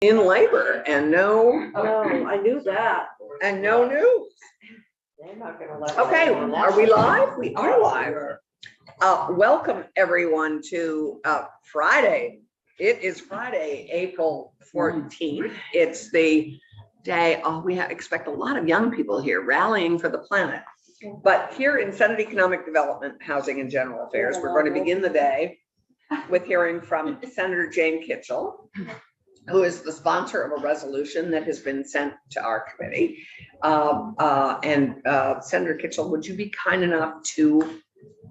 in labor and no I knew that. news. They're not gonna let. Okay, anyone are we else. live? We are live. Welcome everyone to Friday. It is Friday, April 14th. It's the day, we expect a lot of young people here rallying for the planet. But here in Senate Economic Development, Housing and General Affairs, we're going to begin the day with hearing from Senator Jane Kitchell, who is the sponsor of a resolution that has been sent to our committee. Senator Kitchell, would you be kind enough to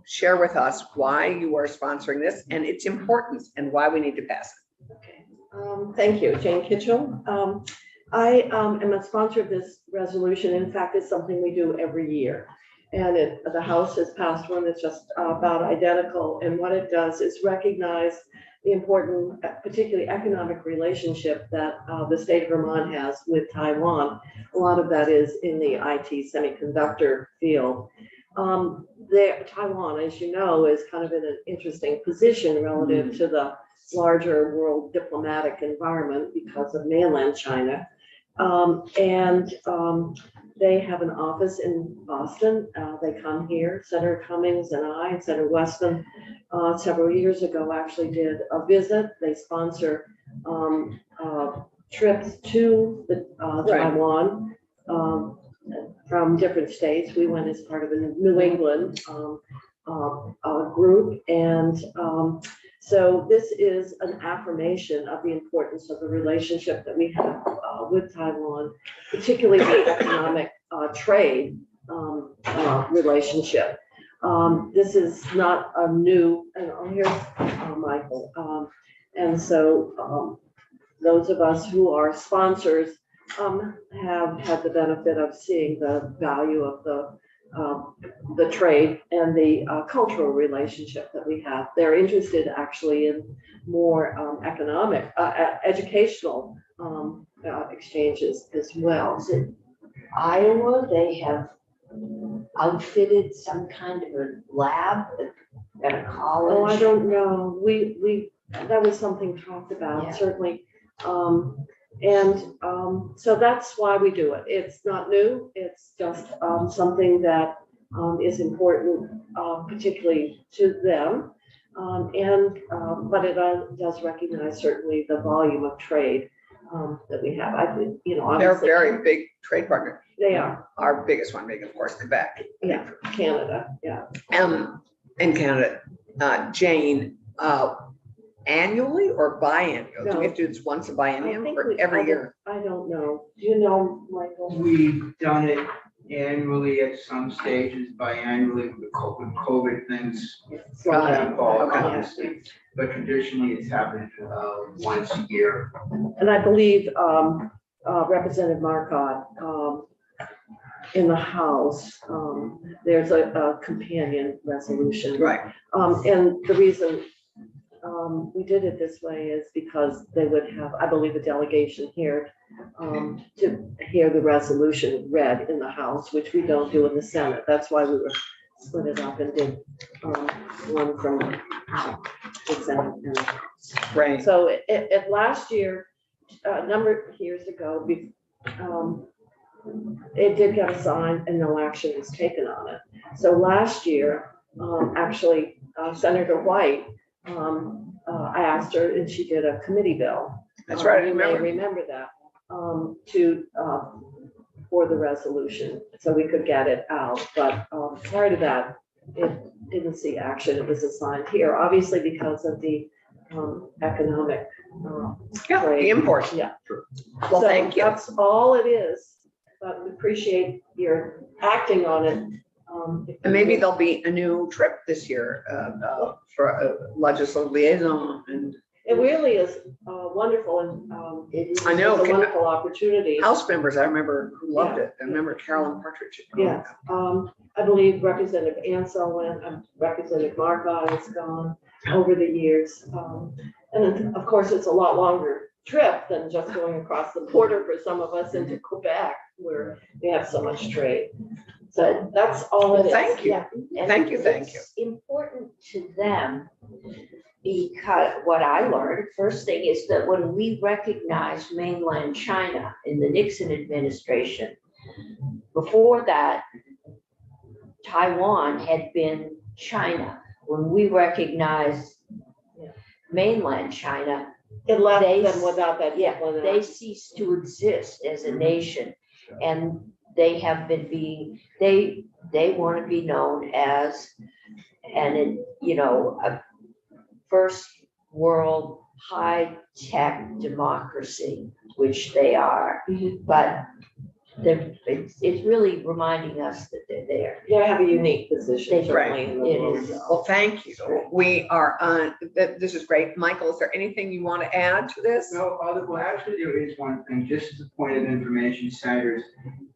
share with us why you are sponsoring this and its importance and why we need to pass it? Okay. Thank you, Jane Kitchell. I am a sponsor of this resolution. In fact, it's something we do every year. And the House has passed one that's just about identical. And what it does is recognize the important, particularly economic relationship that the state of Vermont has with Taiwan. A lot of that is in the IT semiconductor field. Taiwan, as you know, is kind of in an interesting position relative to the larger world diplomatic environment because of mainland China. They have an office in Boston. They come here. Senator Cummings and I and Senator Weston several years ago actually did a visit. They sponsor trips to Taiwan from different states. We went as part of a New England group. And so this is an affirmation of the importance of the relationship that we have with Taiwan, particularly the economic trade relationship. This is not a new, and here's Michael. And so those of us who are sponsors have had the benefit of seeing the value of the trade and the cultural relationship that we have. They're interested actually in more economic, educational exchanges as well. In Iowa, they have outfitted some kind of a lab at a college. Oh, I don't know. We that was something talked about, Yeah. certainly. So that's why we do it. It's not new. It's just something that is important, particularly to them. But it does recognize certainly the volume of trade that we have. I think, They're a very big trade partner. They are. Our biggest one being, of course, Quebec. Yeah, Canada. Yeah. In Canada, Jane, annually or biannual? Do No. we have to do this once a biennium I think or every year? I don't know. Do you know, Michael? We've done it annually at some stages, biannually with COVID things. Right. Okay. Obviously, but traditionally it's happened once a year. And I believe Representative Marcotte in the House, there's a companion resolution. Right. And the reason we did it this way is because they would have, I believe, a delegation here to hear the resolution read in the House, which we don't do in the Senate. That's why we were split it up and did one from the Senate. Right. So at last year, a number of years ago, it did get assigned and no action was taken on it. So last year, actually, Senator White, I asked her and she did a committee bill. That's right. I You may remember. remember that for the resolution, so we could get it out. But prior to that, it didn't see action. It was assigned here, obviously because of the economic Yeah, the trade. import. Yeah. Well, So thank you. That's all it is. But we appreciate your acting on it. And maybe there'll be a new trip this year for a legislative liaison. And It really is wonderful, and It is. I know. it's a wonderful opportunity. House members, I remember who loved it. I remember Carolyn Partridge. Yeah, I believe Representative Ansell went, Representative Marcotte has gone over the years. And of course, it's a lot longer trip than just going across the border for some of us into Quebec, where we have so much trade. So that's all it is. Thank you. Yeah. And Thank you. it's important to them because what I learned, first thing is that when we recognized mainland China in the Nixon administration, before that, Taiwan had been China. When we recognized mainland China, It left They- them without that. yeah, they ceased to exist as a nation. And they have been they want to be known as a first world high-tech democracy, which they are. Mhm. But it's really reminding us that they're there. They have a unique position, They- certainly. in the It world. is. Well, thank you. We are on, this is great. Michael, is there anything you want to add to this? No, well, actually, there is one thing, just as a point of information, senators.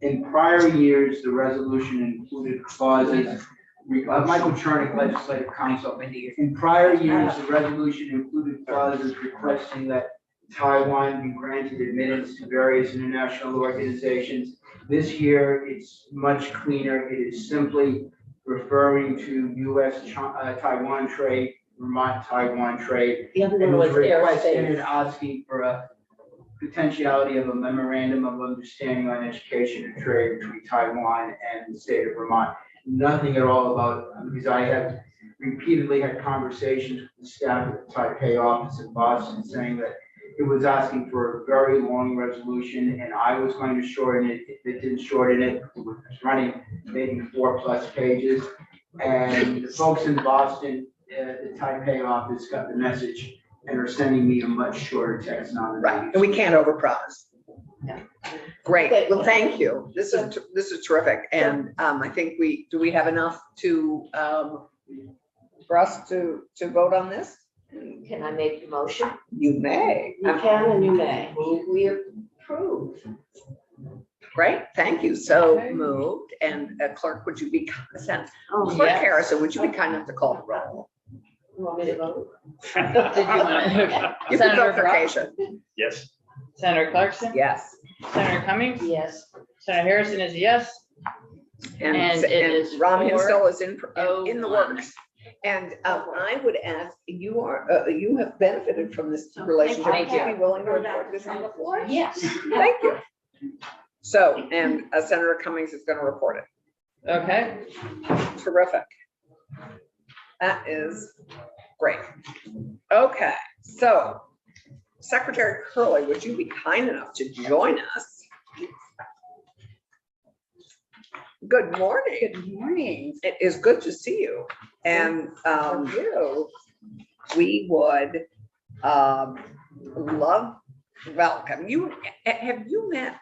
In prior years, the resolution included clauses, Michael Chernick, legislative counsel. In prior years, the resolution included clauses requesting that Taiwan be granted admittance to various international organizations. This year, it's much cleaner. It is simply referring to US Taiwan trade, Vermont Taiwan trade. The other And one was requesting and airspace. asking for a potentiality of a memorandum of understanding on education and trade between Taiwan and the state of Vermont. Nothing at all about, because I have repeatedly had conversations with the staff at the Taipei office in Boston saying that it was asking for a very long resolution and I was going to shorten it. If it didn't shorten it, it was running maybe 4+ pages. And the folks in Boston, the Taipei office got the message and are sending me a much shorter text now. than they Right, and we can't overpromise. Yeah. Great, well, thank you. This is terrific. And I think do we have enough for us to vote on this? Can I make the motion? You may. You can and you may. Move we approve. Great, thank you. So moved. And Clerk, would you be kind Oh, Clerk yes. Harrison, would you be kind enough to call the roll? You want me to vote? Did you want to? You can Senator vote for Brock, Cation. Yes. Senator Clarkson, Yes. Senator Cummings, Yes. Senator Harrison is a yes. And it is Ron Hinsdale is in the 4-01. works. And I would ask, you have benefited from this relationship. Would Thank you you. be willing to report this on the floor? Yes. Thank you. So, and Senator Cummings is going to report it. Okay, Terrific. That is great. Okay, so Secretary Curley, would you be kind enough to join us? Good morning. Good morning. It is good to see you. And we would love to welcome you. Have you met?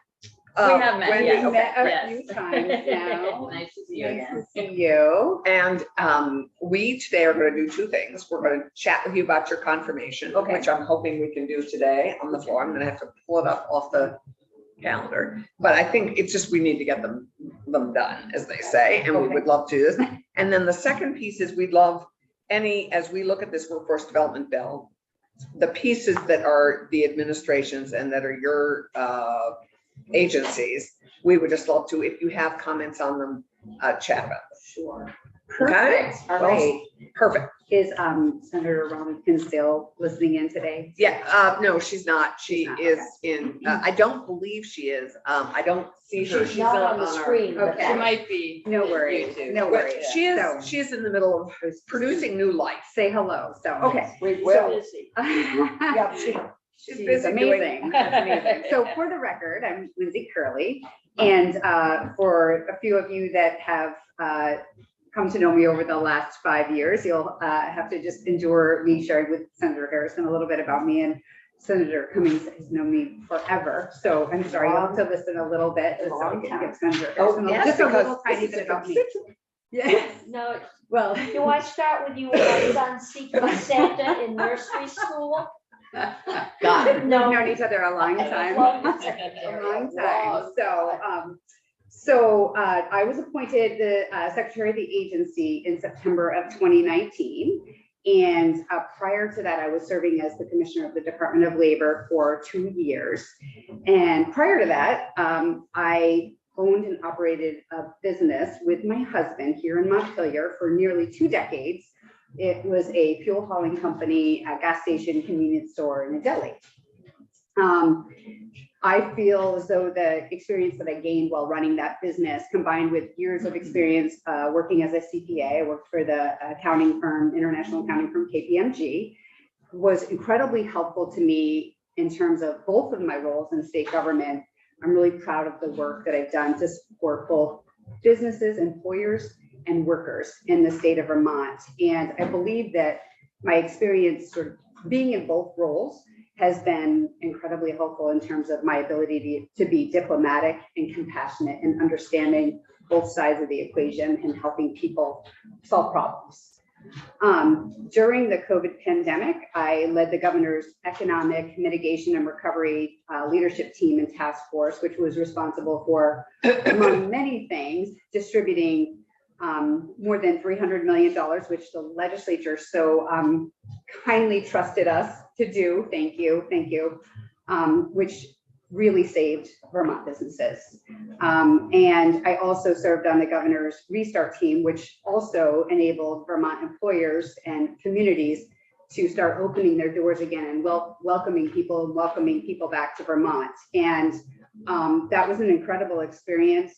we have met, Wendy? yes. Okay, Met a great. few times now. Nice to see you Nice again. to see you. And we today are going to do two things. We're going to chat with you about your confirmation, Okay. which I'm hoping we can do today on the floor. I'm going to have to pull it up off the calendar, but I think it's just we need to get them done, as they say, and we Okay. would love to do this. And then the second piece is we'd love as we look at this workforce development bill, the pieces that are the administrations and that are your agencies, we would just love to, if you have comments on them, chat about them. Sure. Okay. Perfect. All right. Perfect. Is Senator Ron Hinsdale listening in today? Yeah, no, she's not. She She's not, is okay. in, I don't believe she is. I don't see her. She's not on the our- screen, but Okay. She might be. No worries. YouTube. No But worries. she So, is, she is in the middle of producing new life. say hello. So, okay. we're Well, busy. Yeah, she's She's busy doing. amazing. Amazing. So for the record, I'm Lindsay Curley. And for a few of you that have come to know me over the last 5 years, you'll have to just endure me sharing with Senator Harrison a little bit about me, and Senator Cummings has known me forever. So I'm sorry, you'll have to listen a little bit. Just so I can give Senator Harrison yes, just a because little tiny this is bit about me. constituent. Yes, No, well. do I start with you and my son Secret Santa in nursery school? Got it. We've known each other a long time. Long A long time. So I was appointed the secretary of the agency in September of 2019. And prior to that, I was serving as the commissioner of the Department of Labor for 2 years. And prior to that, I owned and operated a business with my husband here in Montpelier for nearly 2 decades, It was a fuel hauling company, a gas station, convenience store, and a deli. I feel as though the experience that I gained while running that business, combined with years of experience working as a CPA, I worked for the accounting firm, international accounting firm KPMG, was incredibly helpful to me in terms of both of my roles in state government. I'm really proud of the work that I've done to support both businesses, employers, and workers in the state of Vermont. And I believe that my experience sort of being in both roles has been incredibly helpful in terms of my ability to be diplomatic and compassionate and understanding both sides of the equation and helping people solve problems. During the COVID pandemic, I led the governor's economic mitigation and recovery leadership team and task force, which was responsible for, among many things, distributing more than $300 million, which the legislature so kindly trusted us to do. Thank you, which really saved Vermont businesses. And I also served on the governor's restart team, which also enabled Vermont employers and communities to start opening their doors again and welcoming people back to Vermont. And that was an incredible experience.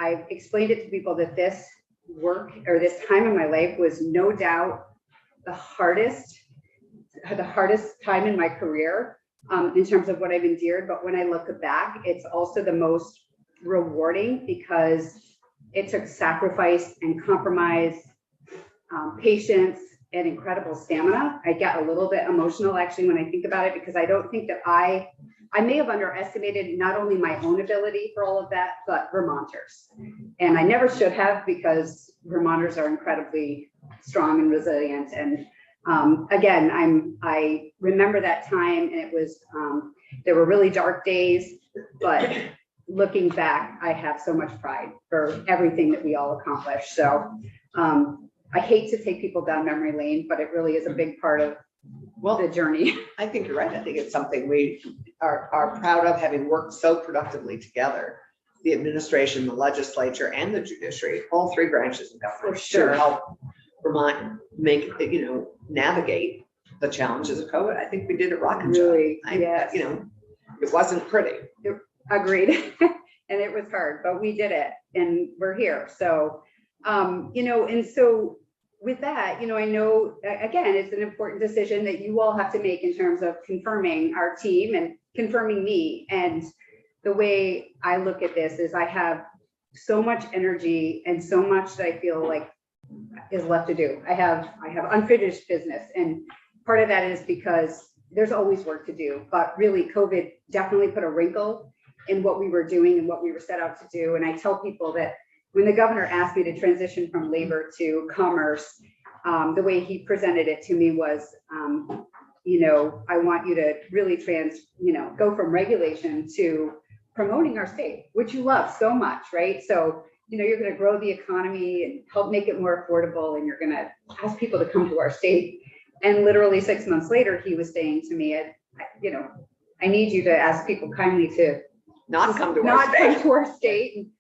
I've explained it to people that this work or this time in my life was no doubt the hardest time in my career in terms of what I've endured. But when I look back, it's also the most rewarding because it took sacrifice and compromise, patience, and incredible stamina. I get a little bit emotional actually when I think about it, because I don't think that I may have underestimated not only my own ability for all of that, but Vermonters. And I never should have, because Vermonters are incredibly strong and resilient. And again, I remember that time, and it was, there were really dark days, but looking back, I have so much pride for everything that we all accomplished. So I hate to take people down memory lane, but it really is a big part of the journey. I think you're right. I think it's something we are proud of, having worked so productively together. The administration, the legislature, and the judiciary, all three branches of government, For sure. to help Vermont make, navigate the challenges of COVID. I think we did a rocking job. Really, yes. It wasn't pretty. Agreed. And it was hard, but we did it and we're here. So, and so with that, I know, again, it's an important decision that you all have to make in terms of confirming our team and confirming me. And the way I look at this is I have so much energy and so much that I feel like is left to do. I have unfinished business. And part of that is because there's always work to do, but really COVID definitely put a wrinkle in what we were doing and what we were set out to do. And I tell people that when the governor asked me to transition from labor to commerce, the way he presented it to me was, I want you to really go from regulation to promoting our state, which you love so much, right? So, you're going to grow the economy and help make it more affordable, and you're going to ask people to come to our state. And literally 6 months later, he was saying to me, I need you to ask people kindly to Not come to our state. And,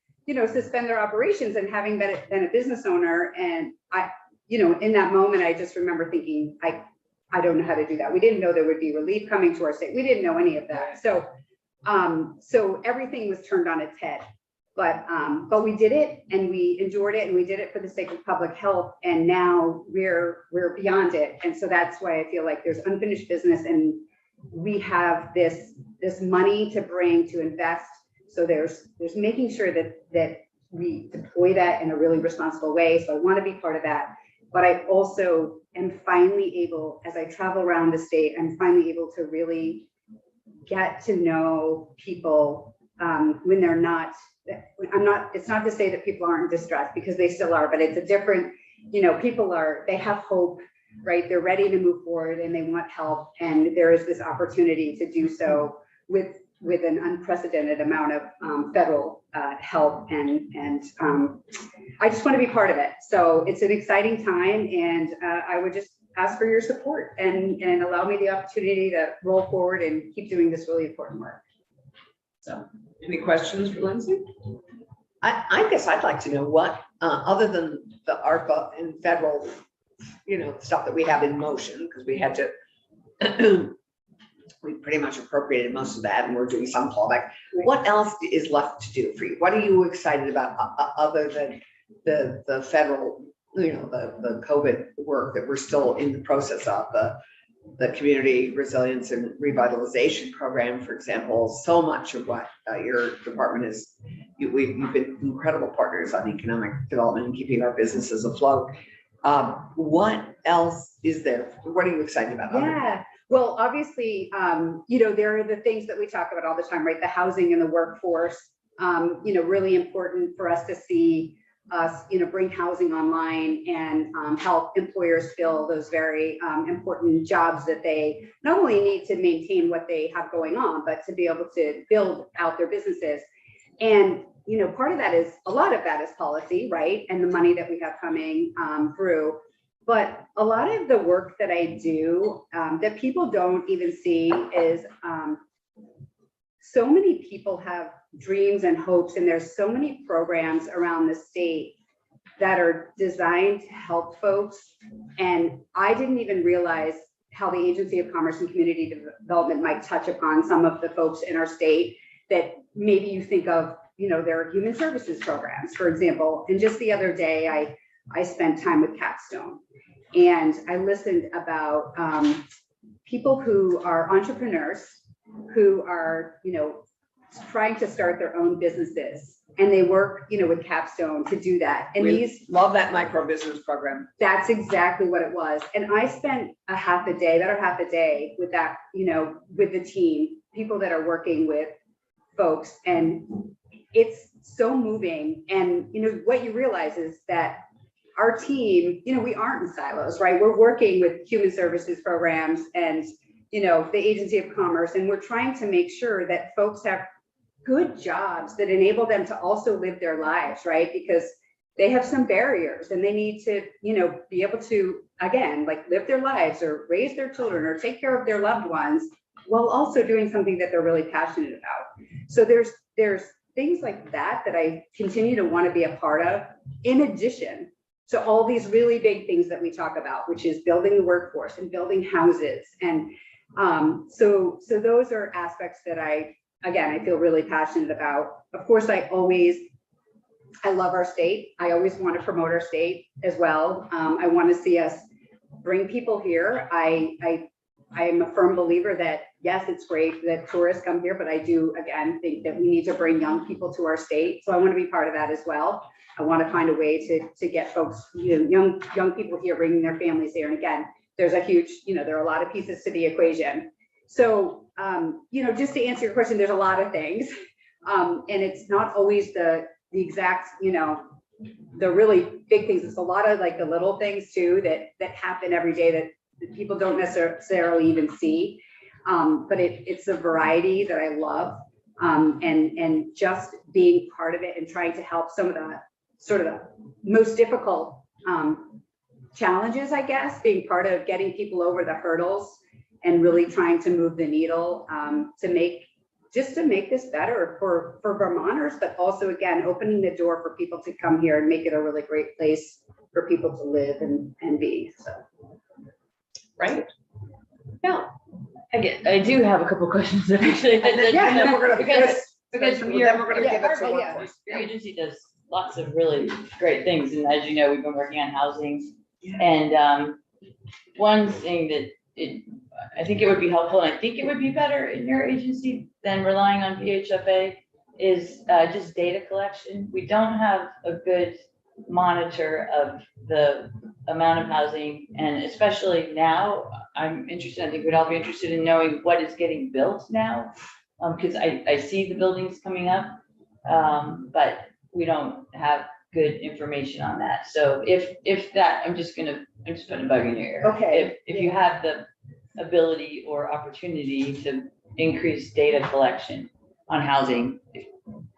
suspend their operations. And having been a business owner, and I, in that moment, I just remember thinking, I don't know how to do that. We didn't know there would be relief coming to our state. We didn't know any of that. So, so everything was turned on its head. But we did it, and we endured it, and we did it for the sake of public health. And now we're beyond it. And so that's why I feel like there's unfinished business, and we have this money to bring, to invest. So there's making sure that we deploy that in a really responsible way. So I want to be part of that. But I also am finally able, as I travel around the state, I'm finally able to really get to know people when they're not. It's not to say that people aren't distressed, because they still are, but it's a different, people they have hope, right? They're ready to move forward and they want help. And there is this opportunity to do so with an unprecedented amount of federal help. And I just want to be part of it. So it's an exciting time, and I would just ask for your support and allow me the opportunity to roll forward and keep doing this really important work. So, any questions for Lindsay? I guess I'd like to know what, other than the ARPA and federal, stuff that we have in motion, because we had to, we pretty much appropriated most of that and we're doing some fallback. What else is left to do for you? What are you excited about other than the federal, the COVID work that we're still in the process of, the community resilience and revitalization program, for example? So much of what your department is, you've been incredible partners on economic development and keeping our businesses afloat. What else is there? What are you excited about? Yeah, well, obviously, there are the things that we talk about all the time, right? The housing and the workforce, really important for us to see us, bring housing online and help employers fill those very important jobs that they not only need to maintain what they have going on, but to be able to build out their businesses. And, part of that is, a lot of that is policy, right? And the money that we have coming through. But a lot of the work that I do that people don't even see is so many people have dreams and hopes, and there's so many programs around the state that are designed to help folks. And I didn't even realize how the Agency of Commerce and Community Development might touch upon some of the folks in our state that maybe you think of, their human services programs, for example. And just the other day, I spent time with Capstone, and I listened about people who are entrepreneurs who are, trying to start their own businesses, and they work, with Capstone to do that. And We love that micro business program. that's exactly what it was. And I spent better half a day with that, with the team, people that are working with folks, and it's so moving. And, what you realize is that our team, we aren't in silos, right? We're working with human services programs and, the Agency of Commerce, and we're trying to make sure that folks have good jobs that enable them to also live their lives, right? Because they have some barriers and they need to, be able to, again, like live their lives or raise their children or take care of their loved ones while also doing something that they're really passionate about. So there's things like that I continue to want to be a part of, in addition to all these really big things that we talk about, which is building the workforce and building houses. And so those are aspects that I feel really passionate about. Of course, I love our state. I always want to promote our state as well. I want to see us bring people here. I am a firm believer that, yes, it's great that tourists come here, but I do, again, think that we need to bring young people to our state. So I want to be part of that as well. I want to find a way to get folks, young people here, bringing their families here. And again, there's a huge, there are a lot of pieces to the equation. So, just to answer your question, there's a lot of things. And it's not always the exact, the really big things. It's a lot of like the little things too, that happen every day that people don't necessarily even see. But it's a variety that I love. And just being part of it and trying to help some of the sort of the most difficult challenges, I guess, being part of getting people over the hurdles and really trying to move the needle to make this better for Vermonters, but also, again, opening the door for people to come here and make it a really great place for people to live and be. So, Right? Yeah. I do have a couple questions actually. Yeah, and then we're gonna, because then your we're gonna give it to yeah. workforce. your agency does lots of really great things, and as you know, we've been working on housing. And one thing that I think it would be helpful, and I think it would be better in your agency than relying on VHFA, is just data collection. We don't have a good monitor of the amount of housing, and especially now, I'm interested, I think we'd all be interested in knowing what is getting built now, because I see the buildings coming up, but we don't have good information on that. So if that, I'm just putting a bug in your ear. Okay. If you have the ability or opportunity to increase data collection on housing,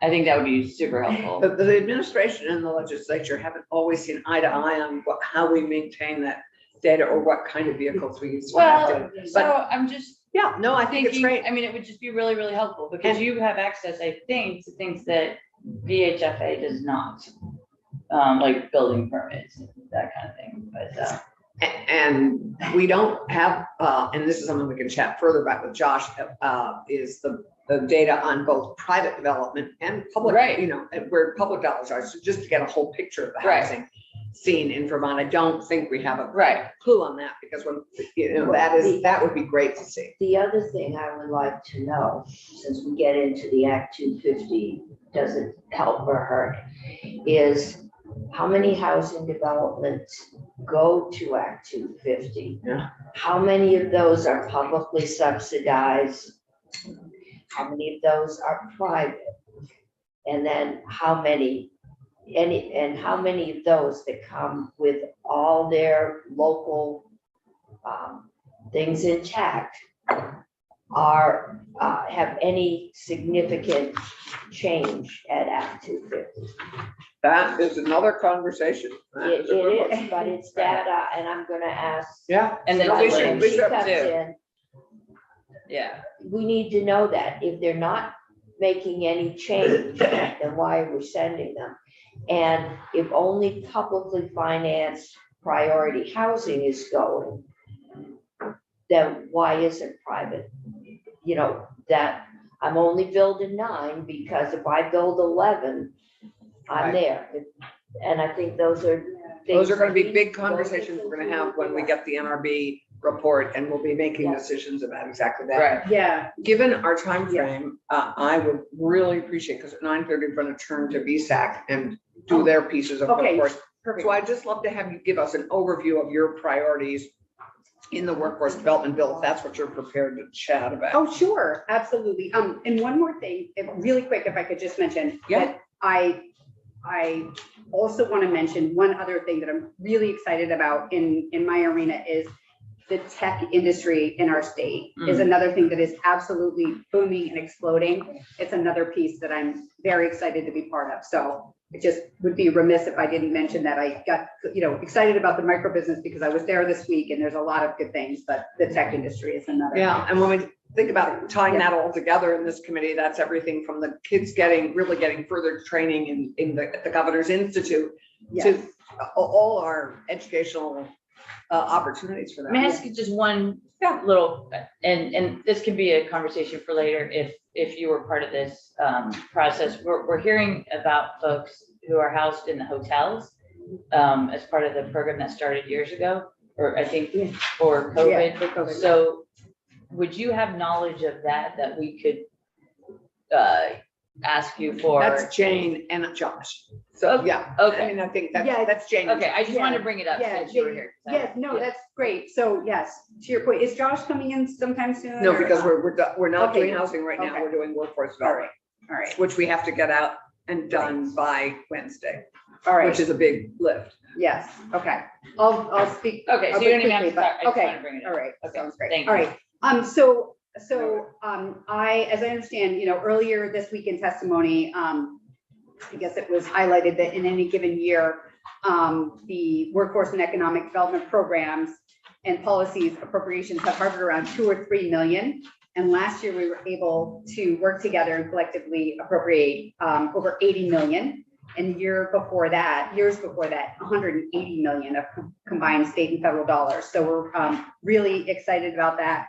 I think that would be super helpful. The administration and the legislature haven't always seen eye to eye on how we maintain that data or what kind of vehicles we use. to collect Well, it. so I'm just Yeah, no, I think it's thinking, great. I mean, it would just be really, really helpful because you have access, I think, to things that VHFA does not, like building permits, that kind of thing, but, And we don't have, and this is something we can chat further about with Josh, is the data on both private development and public, Right. you know, and where public dollars are, so just to get a whole picture of the Right. housing scene in Vermont. I don't think we have a right, clue on that, because when, you know, that would be great to see. The other thing I would like to know, since we get into the Act 250, doesn't help or hurt, is how many housing developments go to Act 250? Yeah. How many of those are publicly subsidized? How many of those are private? And then how many, and how many of those that come with all their local things intact are, have any significant change at Act 250? That is another conversation. That It is a good one. is, but it's data, and I'm gonna ask. Yeah. and then No, we delay. should- When we she should comes too. in, Yeah, we need to know that. If they're not making any change, then why are we sending them? And if only publicly financed priority housing is going, then why isn't private? You know, that I'm only building 9 because if I build 11, I'm Right. there. And I think those are. Those are gonna be things big those are conversations things we're gonna we have need to when we know. get the NRB report, and we'll be making Yeah. decisions about exactly that. right, Yeah, Given our time frame, I would really appreciate, because at 9:30, we're gonna turn to BSAC and do Oh, their pieces of okay. workforce. perfect. So I'd just love to have you give us an overview of your priorities in the workforce development bill, if that's what you're prepared to chat about. Oh, sure, absolutely. And one more thing, really quick, if I could just mention. Yeah. that I also want to mention one other thing that I'm really excited about in my arena is the tech industry in our state is another thing that is absolutely booming and exploding. It's another piece that I'm very excited to be part of. So it just would be remiss if I didn't mention that. I got, you know, excited about the micro business because I was there this week and there's a lot of good things, but the tech industry is another. Yeah, and when we think about tying that all together in this committee, that's everything from the kids really getting further training at the Governor's Institute Yes. to all our educational opportunities for that. may I ask you just one little, and this can be a conversation for later if you were part of this process. We're hearing about folks who are housed in the hotels as part of the program that started years ago, or I think for Yeah, COVID. for COVID. So would you have knowledge of that we could ask you for? That's Jane and Josh. So, yeah, I Okay, mean, I think Yeah. that's Jane. and okay, I just wanted Yeah. to bring it up Yeah, since you were here. So, Yes, no, yeah. that's great. So yes, to your point, is Josh coming in sometime soon? No, or because not? we're not Okay. doing housing right now, Okay. we're doing workforce All development, right, all right, which we have to get out and done by Wednesday, all right. which is a big lift. Yes, okay. I'll speak. Okay, so I'll you don't even quickly, have to but- talk, I just okay, wanted to bring it all up. right, Okay, sounds great. thank All you. right, as I understand, you know, earlier this week in testimony, I guess it was highlighted that in any given year, the workforce and economic development programs and policies appropriations have hovered around 2 or 3 million. And last year we were able to work together and collectively appropriate over 80 million. And years before that, 180 million of combined state and federal dollars. So we're really excited about that.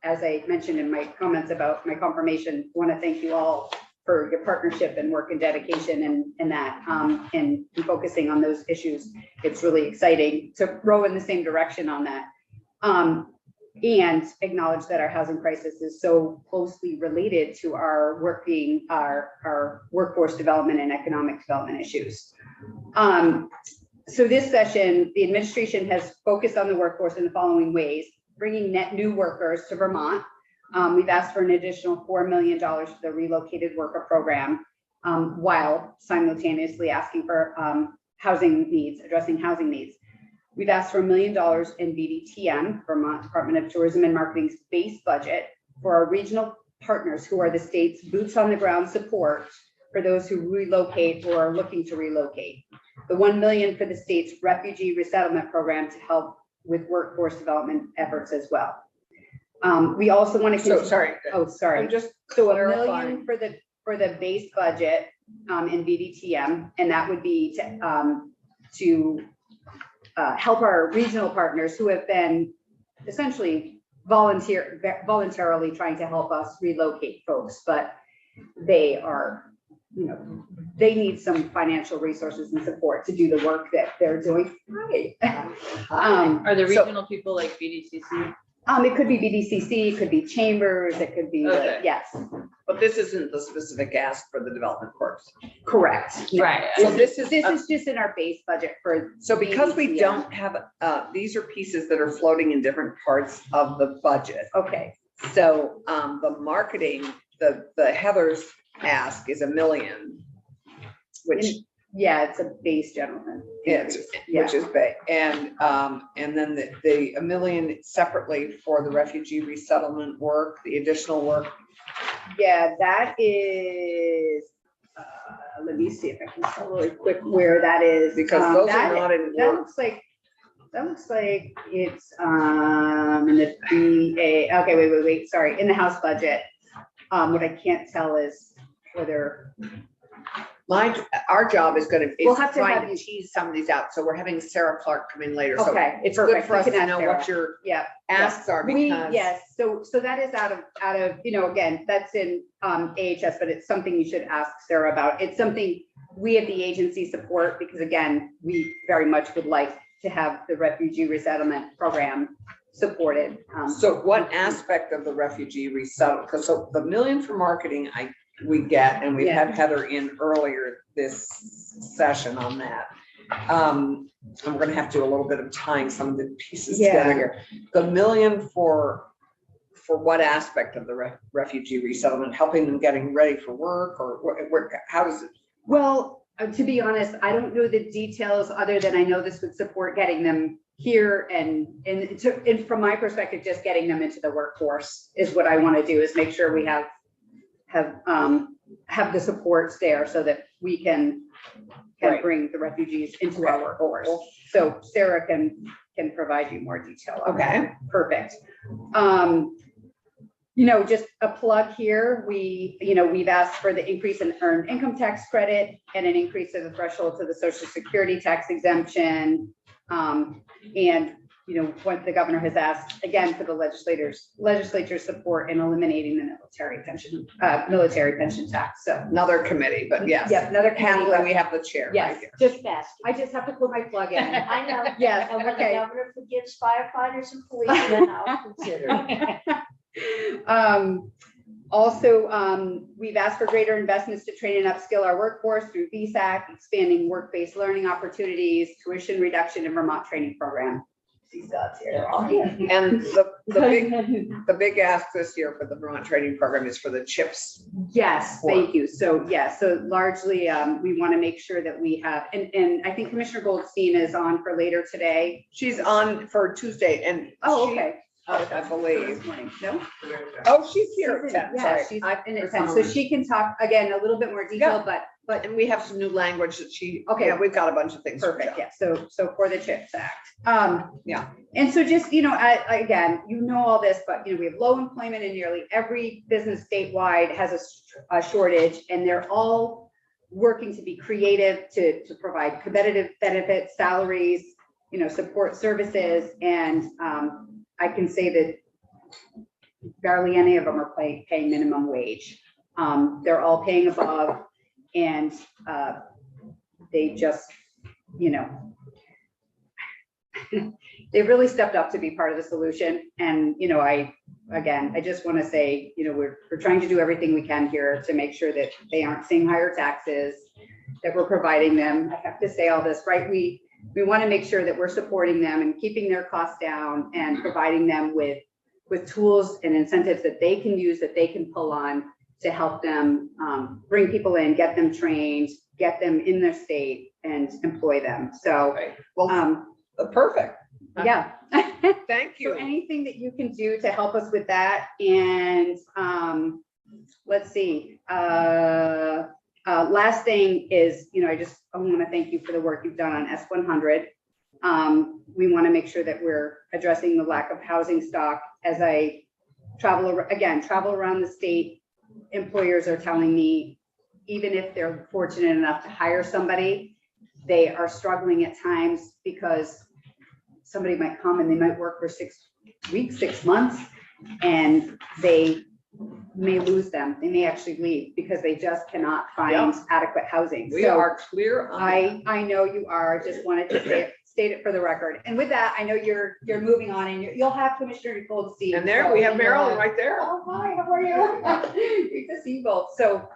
As I mentioned in my comments about my confirmation, I want to thank you all for your partnership and work and dedication and that, and focusing on those issues. It's really exciting to row in the same direction on that. And acknowledge that our housing crisis is so closely related to our workforce development and economic development issues. So this session, the administration has focused on the workforce in the following ways: bringing net new workers to Vermont. We've asked for an additional $4 million for the relocated worker program, while simultaneously asking for addressing housing needs. We've asked for $1 million in VDTM, Vermont Department of Tourism and Marketing's base budget, for our regional partners who are the state's boots on the ground support for those who relocate or are looking to relocate. The $1 million for the state's refugee resettlement program to help with workforce development efforts as well. We also want to. So, sorry. Oh, sorry. I'm just So $1 clarifying. million for the base budget in VDTM, and that would be to help our regional partners who have been essentially voluntarily trying to help us relocate folks, but they are, they need some financial resources and support to do the work that they're doing. Are there So- regional people like BDCC? It could be BDCC, it could be chambers, it could be, Okay. yes, But this isn't the specific ask for the development course. correct. Right. So this is, This is just in our base budget for. so because we VDTM. don't have, these are pieces that are floating in different parts of the budget. Okay, So, the marketing, the Heather's ask is 1 million, which yeah, it's a base general fund. is, Yeah. which is big. And then the 1 million separately for the refugee resettlement work, the additional work. Yeah, that is, let me see if I can tell really quick where that is. Because those are That- not in That work. looks like it's, in the BA, okay, wait, sorry, in the House budget. What I can't tell is whether, Our job is gonna, We'll is have to trying have to you- tease some of these out. So we're having Sarah Clark come in later. So okay. it's good perfect, for we us can to ask know Sarah. what your Yeah. asks are because. Yes, so that is out of, again, that's in AHS, but it's something you should ask Sarah about. It's something we at the agency support because again, we very much would like to have the refugee resettlement program supported. So what aspect of the refugee resettlement, because so the 1 million for marketing, we get, and we've Yeah. had Heather in earlier this session on that. And we're gonna have to do a little bit of tying some of the pieces Yeah. together here. The 1 million for what aspect of the refugee resettlement, helping them getting ready for work or how does it? Well, to be honest, I don't know the details other than I know this would support getting them here and from my perspective, just getting them into the workforce is what I want to do is make sure we have the supports there so that we can Right. bring the refugees into our Okay. workforce. So Sarah can provide you more detail. on that. Okay. Perfect. Just a plug here, we've asked for the increase in earned income tax credit and an increase of the threshold to the social security tax exemption. And, what the governor has asked, again, for the legislature's support in eliminating the military pension tax, so. Another committee, but yes. Yep, another Handling, committee. we have the chair right Yes, here. just, Fast. I just have to put my plug in. I know. Yes, And when the okay. governor forgives firefighters and policemen, I'll consider it. Also, we've asked for greater investments to train and upskill our workforce through VSAC, expanding work-based learning opportunities, tuition reduction and Vermont training program. These dots here. They're all here. And the big ask this year for the Vermont training program is for the CHIPS. Yes, thank you. So, so largely, we want to make sure that we have, and I think Commissioner Goldstein is on for later today. She's on for Tuesday and. Oh, she- okay. I believe. This morning. No? Oh, she's here She's at in- 10, Yeah, sorry. she's I- in at 10, so she can talk again, a little bit more detail, but And we have some new language that she, Okay. yeah, we've got a bunch of things. perfect, yeah, so for the CHIPS Act. Yeah. And so just, again, all this, but, we have low employment in nearly every business statewide has a shortage, and they're all working to be creative, to provide competitive benefits, salaries, support services, and I can say that barely any of them are paying minimum wage. They're all paying above, and they just, they really stepped up to be part of the solution. And, I just want to say, we're trying to do everything we can here to make sure that they aren't seeing higher taxes, that we're providing them. I have to say all this, right? We want to make sure that we're supporting them and keeping their costs down and providing them with tools and incentives that they can use, that they can pull on to help them bring people in, get them trained, get them in their state and employ them. So, Right. Well, perfect. yeah. Thank So you. anything that you can do to help us with that, and let's see. Last thing is, I want to thank you for the work you've done on S100. We want to make sure that we're addressing the lack of housing stock. As I travel around the state, employers are telling me even if they're fortunate enough to hire somebody, they are struggling at times because somebody might come and they might work for 6 weeks, 6 months, and they may lose them. They may actually leave because they just cannot find adequate housing. We So are clear on that. I know you are, just wanted to state it for the record. And with that, I know you're moving on and you'll have Commissioner Goldstein. And there so we have you'll Marilyn right there. Oh, hi, how are you? Good to see you both. So,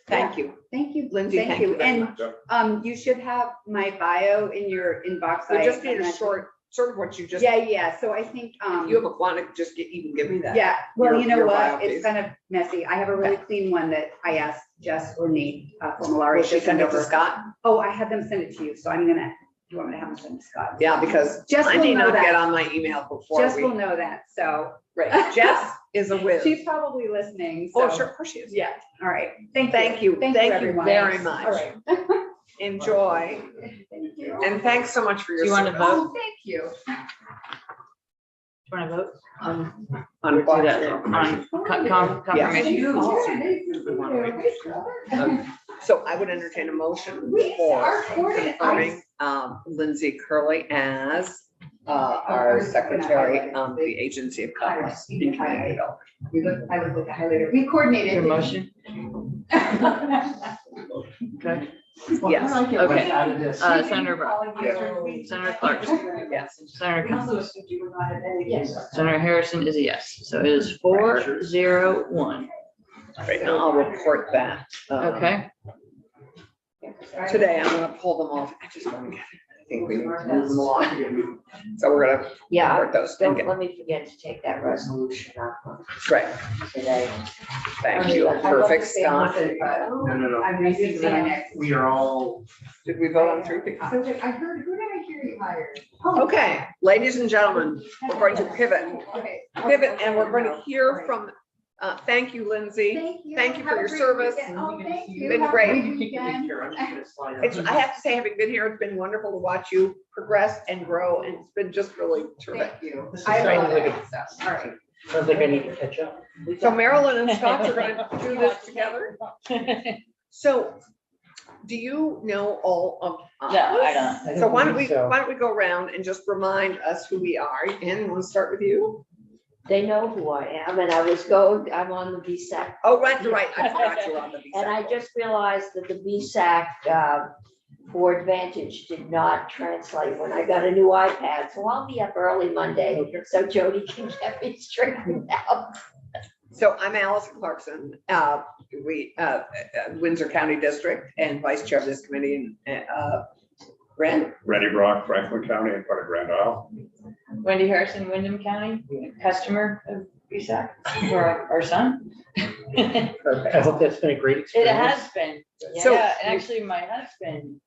Thank you. thank you, Lindsay, thank you very And, much. you should have my bio in your inbox. We I just need a imagine. short, sort of what you just, Yeah, so I think, if you have a want to just get, you can give me that. yeah, well, your- you know your bio, what? please. It's kind of messy. I have a really clean one that I asked Jess or Nate from Will Malaria she to send send it to over. Scott? Oh, I had them send it to you, so I'm gonna, do you want me to have them send it to Scott? Yeah, because Jess I will may know not that. get on my email before Jess we. will know that, so. Right, Jess is a whiz. She's probably listening, so. Oh, sure, of course she is. Yeah, all right. Thank you, thank you everyone. very much. All right. Enjoy, Thank you. and thanks so much for your Do you want to service. vote? Oh, thank you. Do you want to vote? On Or do what? that on confirmation? So I would entertain a motion for confirming Lindsay Curley as our secretary of the Agency of Commerce and Community Development. I would look at highlighter. We coordinated. Your motion? Okay. Yes, Okay. Out of this. Senator Brown, Senator Clark, yes. Senator Combs, Yes. Senator Harrison is a yes. So it is 4-0-1. Right now, I'll report that. Okay. Today, I'm gonna pull them off. I just want to get, I think we move them along. So we're gonna Yeah, report those. and don't get- let me forget to take that resolution up Right, today. thank you. Perfect, Scott. No. I'm receiving the next. We are all, Did we vote on three? I heard, who did I hear you hired? Okay, ladies and gentlemen, we're going to pivot, Okay. and we're going to hear from, thank you, Lindsay. Thank you for Have a your great service. weekend. Oh, thank you. Been Have a great. weekend. I have to say, having been here, it's been wonderful to watch you progress and grow, and it's been just really terrific. Thank you. This is I sounding love like it. All right. Sounds like I need to catch up. So Marilyn and Scott are gonna do this together. So, do you know all of? No, I don't. So why don't we So- go around and just remind us who we are? And we'll start with you. They know who I am, and I'm on the BSAC. Oh, right, you're right. I forgot you were on the. And I just realized that the BSAC for Advantage did not translate when I got a new iPad, so I'll be up early Monday, so Jody can get me straightened out. So I'm Allison Clarkson, Windsor County District and Vice Chair of this committee, and Brent. Randy Brock, Franklin County, and part of Grand Isle. Wendy Harrison, Wyndham County, customer of BSAC for our son. It I hope that's been a great experience. has been. So- Yeah, and actually my husband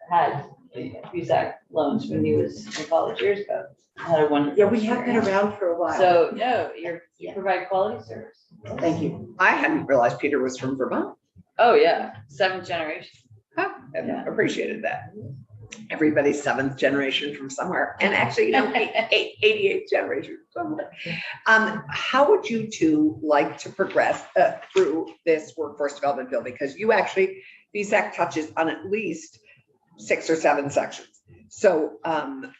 had BSAC loans when he was in college years ago. Had a wonderful. Yeah, we have been around for a while. So, no, you provide quality service. Thank you. I hadn't realized Peter was from Vermont. Oh, yeah, 7th generation. Huh, I Yeah. appreciated that. Everybody's 7th generation from somewhere, and actually, 88th generation from somewhere. How would you two like to progress through this workforce development bill? Because you actually, BSAC touches on at least 6 or 7 sections. So, and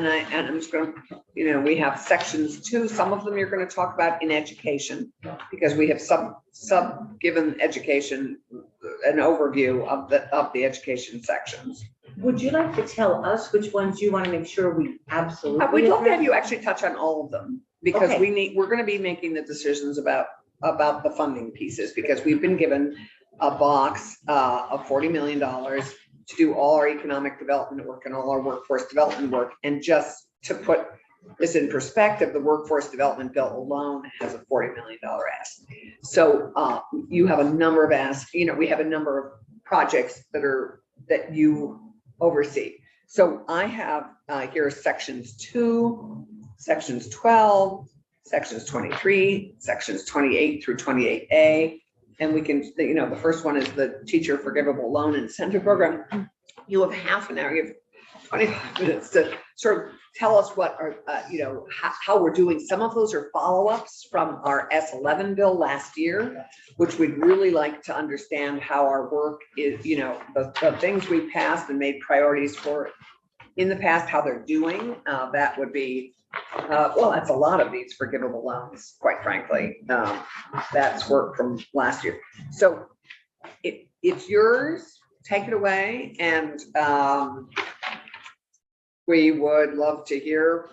I'm just gonna, we have sections 2, some of them you're gonna talk about in education, because we have given education an overview of the education sections. Would you like to tell us which ones you want to make sure we absolutely? We'd love to have address? you actually touch on all of them, because Okay. we're gonna be making the decisions about the funding pieces, because we've been given a box of $40 million to do all our economic development work and all our workforce development work. And just to put this in perspective, the workforce development bill alone has a $40 million ask. So you have a number of asks, we have a number of projects that you oversee. So I have here sections 2, sections 12, sections 23, sections 28 through 28A. And we can, the first one is the teacher forgivable loan incentive program. You have half an hour, you have 25 minutes to sort of tell us what are, how we're doing. Some of those are follow-ups from our S11 bill last year, which we'd really like to understand how our work is, the things we passed and made priorities for in the past, how they're doing. That would be, well, that's a lot of these forgivable loans, quite frankly. That's work from last year. So it's yours, take it away, and we would love to hear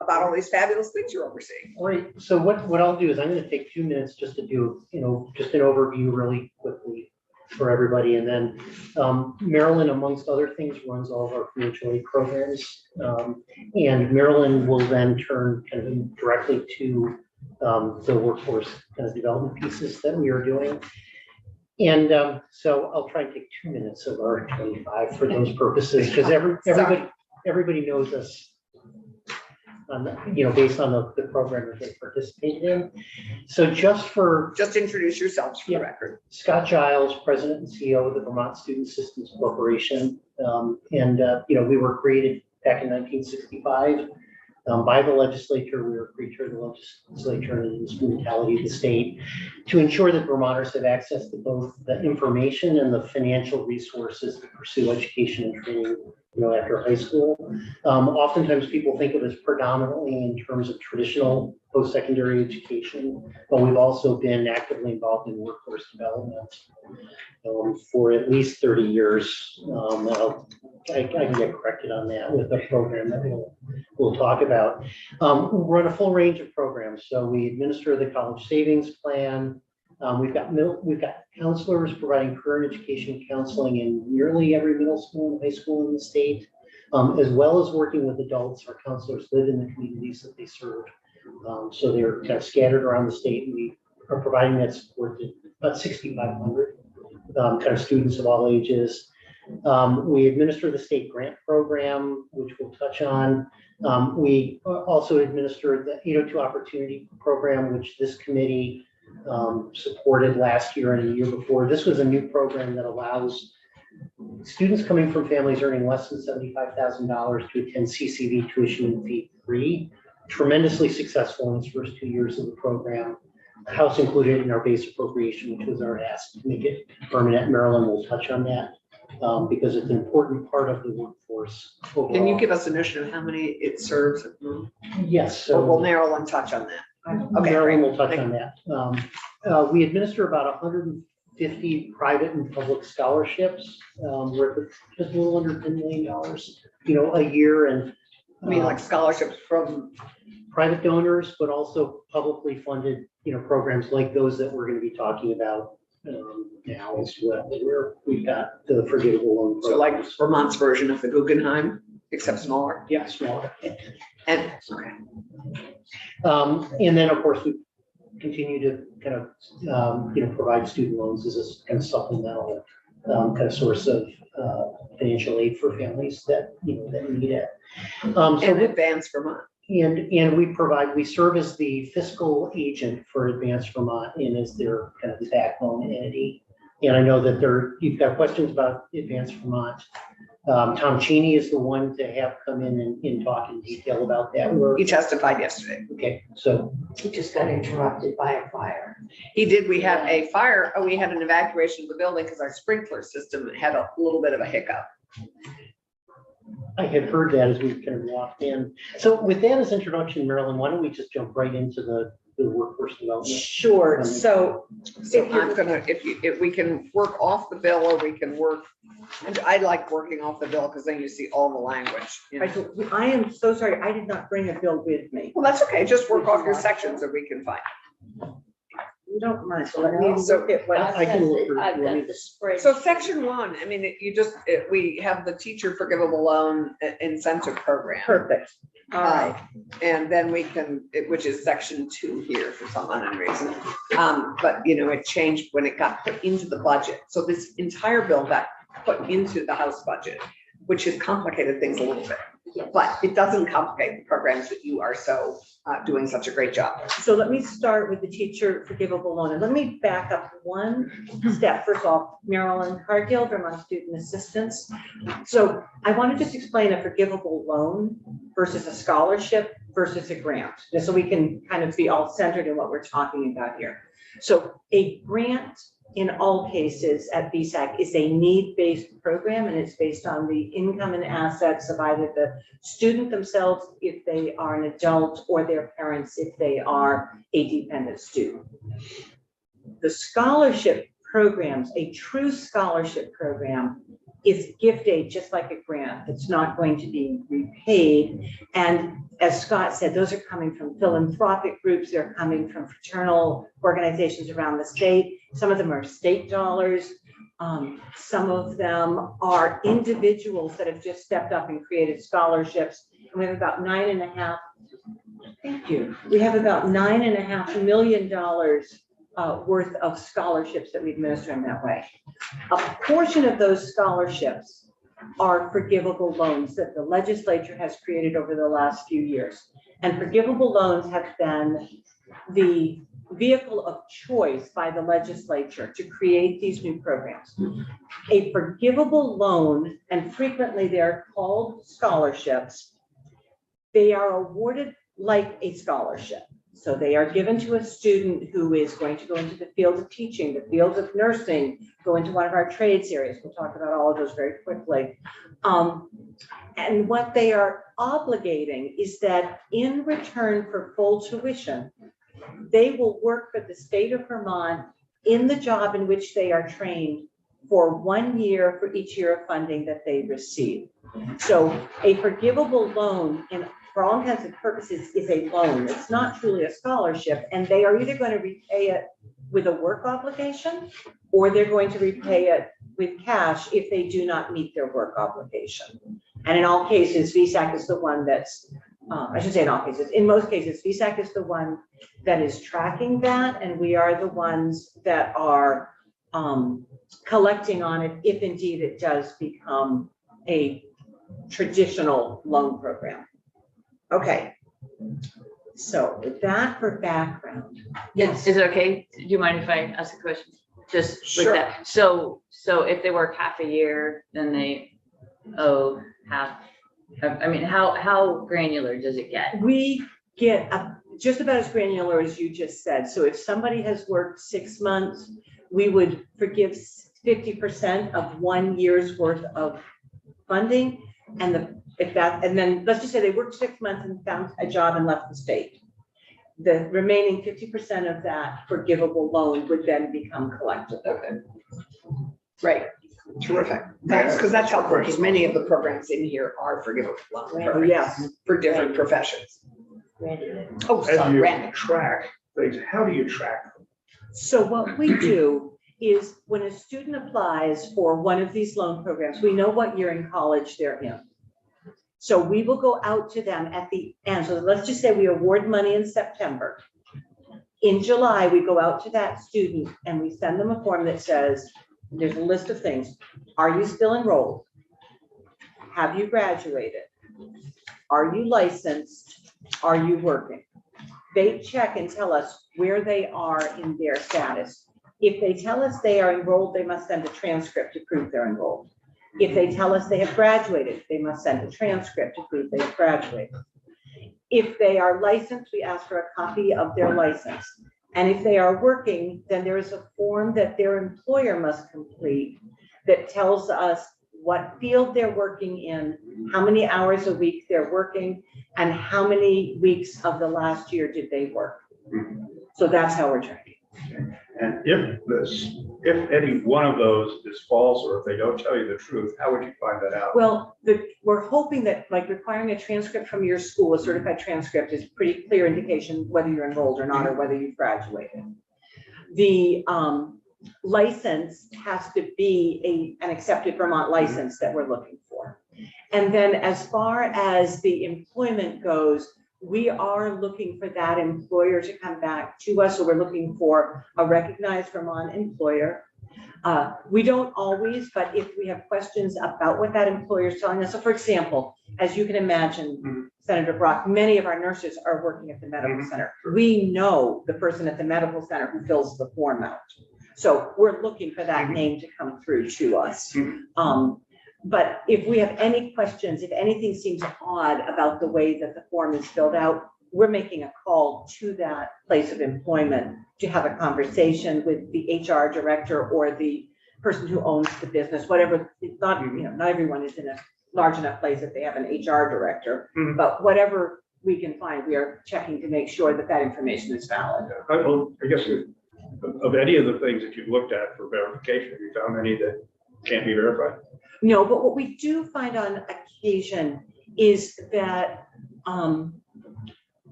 about all these fabulous things you're overseeing. All right, so what I'll do is I'm gonna take 2 minutes just to do, just an overview really quickly for everybody. And then Marilyn, amongst other things, runs all of our financial aid programs. And Marilyn will then turn kind of directly to the workforce kind of development pieces that we are doing. And so I'll try and take 2 minutes of our 25 for those purposes, because everybody knows us on based on the program that they participated in. So just introduce yourselves for the Yeah. record. Scott Giles, President and CEO of the Vermont Student Systems Corporation. We were created back in 1965 by the legislature. We were created by the legislature and the instrumentality of the state to ensure that Vermonters have access to both the information and the financial resources to pursue education and training after high school. Oftentimes people think of it as predominantly in terms of traditional post-secondary education, but we've also been actively involved in workforce development for at least 30 years. I can get corrected on that with a program that we'll talk about. We run a full range of programs. So we administer the college savings plan. We've got counselors providing career education counseling in nearly every middle school and high school in the state, as well as working with adults. Our counselors live in the communities that they serve. So they're kind of scattered around the state. We are providing that support to about 6,500 kind of students of all ages. We administer the state grant program, which we'll touch on. We also administer the 802 Opportunity Program, which this committee supported last year and the year before. This was a new program that allows students coming from families earning less than $75,000 to attend CCV tuition and fee free. Tremendously successful in its first 2 years of the program. The House included in our base appropriation, which was our ask to make it permanent. Marilyn will touch on that because it's an important part of the workforce overall. Can you give us a notion of how many it serves? Yes. So we'll narrow and touch on that. Okay, Marilyn great. will touch on that. We administer about 150 private and public scholarships worth just a little under $10 million, a year. And I mean, like scholarships from private donors, but also publicly funded, programs like those that we're going to be talking about now as well. We've got the forgivable loan. So like Vermont's version of the Guggenheim, except smaller. Yeah, smaller. And okay. And then of course we continue to kind of provide student loans as a kind of supplemental kind of source of financial aid for families that that need it. And Advance Vermont. And we serve as the fiscal agent for Advance Vermont and as their kind of the backbone entity. And I know that you've got questions about Advance Vermont. Tom Cheney is the one to have come in and talk in detail about that work. He testified yesterday. Okay, so He just got interrupted by a fire. He did. We had a fire. We had an evacuation of the building because our sprinkler system had a little bit of a hiccup. I had heard that as we kind of walked in. So with that as introduction, Marilyn, why don't we just jump right into the workforce development? Sure, so So I'm gonna, if we can work off the bill or we can work, and I like working off the bill because then you see all the language. I am so sorry, I did not bring a bill with me. Well, that's okay. Just work off your sections that we can find. You don't mind, so let me So- look at what. I can look for- I've got the spreadsheet. So section 1, I mean, we have the teacher forgivable loan incentive program. Perfect, all right. And then we can, which is section 2 here for some unknown reason. But it changed when it got put into the budget. So this entire bill got put into the House budget. which has complicated things a little bit. Yes. But it doesn't complicate the programs that you are so doing such a great job with. So let me start with the teacher forgivable loan, and let me back up one step. First of all, Marilyn Cargill, Vermont Student Assistance. So I want to just explain a forgivable loan versus a scholarship versus a grant, just so we can kind of be all centered in what we're talking about here. So a grant in all cases at VSAC is a need-based program, and it's based on the income and assets of either the student themselves, if they are an adult, or their parents, if they are a dependent student. The scholarship programs, a true scholarship program, is gift aid, just like a grant. It's not going to be repaid. And as Scott said, those are coming from philanthropic groups. They're coming from fraternal organizations around the state. Some of them are state dollars. Some of them are individuals that have just stepped up and created scholarships. And we have about thank you. We have about $9.5 million worth of scholarships that we administer in that way. A portion of those scholarships are forgivable loans that the legislature has created over the last few years. And forgivable loans have been the vehicle of choice by the legislature to create these new programs. A forgivable loan, and frequently they're called scholarships, they are awarded like a scholarship. So they are given to a student who is going to go into the field of teaching, the field of nursing, go into one of our trades areas. We'll talk about all of those very quickly. And what they are obligating is that in return for full tuition, they will work for the state of Vermont in the job in which they are trained for 1 year for each year of funding that they receive. So a forgivable loan, for all intents and purposes, is a loan. It's not truly a scholarship, and they are either going to repay it with a work obligation, or they're going to repay it with cash if they do not meet their work obligation. And in all cases, VSAC is the one that's, I should say in all cases, in most cases, VSAC is the one that is tracking that, and we are the ones that are collecting on it if indeed it does become a traditional loan program. Okay, so with that for background. Yes. Is it okay? Do you mind if I ask a question? Just with Sure. that. So if they work half a year, then they owe half. I mean, how granular does it get? We get just about as granular as you just said. So if somebody has worked 6 months, we would forgive 50% of 1 year's worth of funding. And then let's just say they worked 6 months and found a job and left the state. The remaining 50% of that forgivable loan would then become collectible. Okay. Right, terrific. Thanks, because that's helpful, because many of the programs in here are forgivable loan programs Yes. for different professions. Randy. Oh, As sorry, you Randy. track things, how do you track them? So what we do is when a student applies for one of these loan programs, we know what year in college they're in. So we will go out to them at the end. So let's just say we award money in September. In July, we go out to that student and we send them a form that says, there's a list of things. Are you still enrolled? Have you graduated? Are you licensed? Are you working? They check and tell us where they are in their status. If they tell us they are enrolled, they must send a transcript to prove they're enrolled. If they tell us they have graduated, they must send a transcript to prove they've graduated. If they are licensed, we ask for a copy of their license. And if they are working, then there is a form that their employer must complete that tells us what field they're working in, how many hours a week they're working, and how many weeks of the last year did they work. So that's how we're tracking. And if any one of those is false, or if they don't tell you the truth, how would you find that out? Well, we're hoping that like requiring a transcript from your school, a certified transcript, is pretty clear indication whether you're enrolled or not, or whether you've graduated. The license has to be an accepted Vermont license that we're looking for. And then as far as the employment goes, we are looking for that employer to come back to us. So we're looking for a recognized Vermont employer. We don't always, but if we have questions about what that employer is telling us, so for example, as you can imagine, Senator Brock, many of our nurses are working at the medical center. We know the person at the medical center who fills the form out. So we're looking for that name to come through to us. But if we have any questions, if anything seems odd about the way that the form is filled out, we're making a call to that place of employment to have a conversation with the HR director or the person who owns the business, whatever. It's not, not everyone is in a large enough place that they have an HR director, but whatever we can find, we are checking to make sure that that information is valid. I guess of any of the things that you've looked at for verification, have you found any that can't be verified? No, but what we do find on occasion is that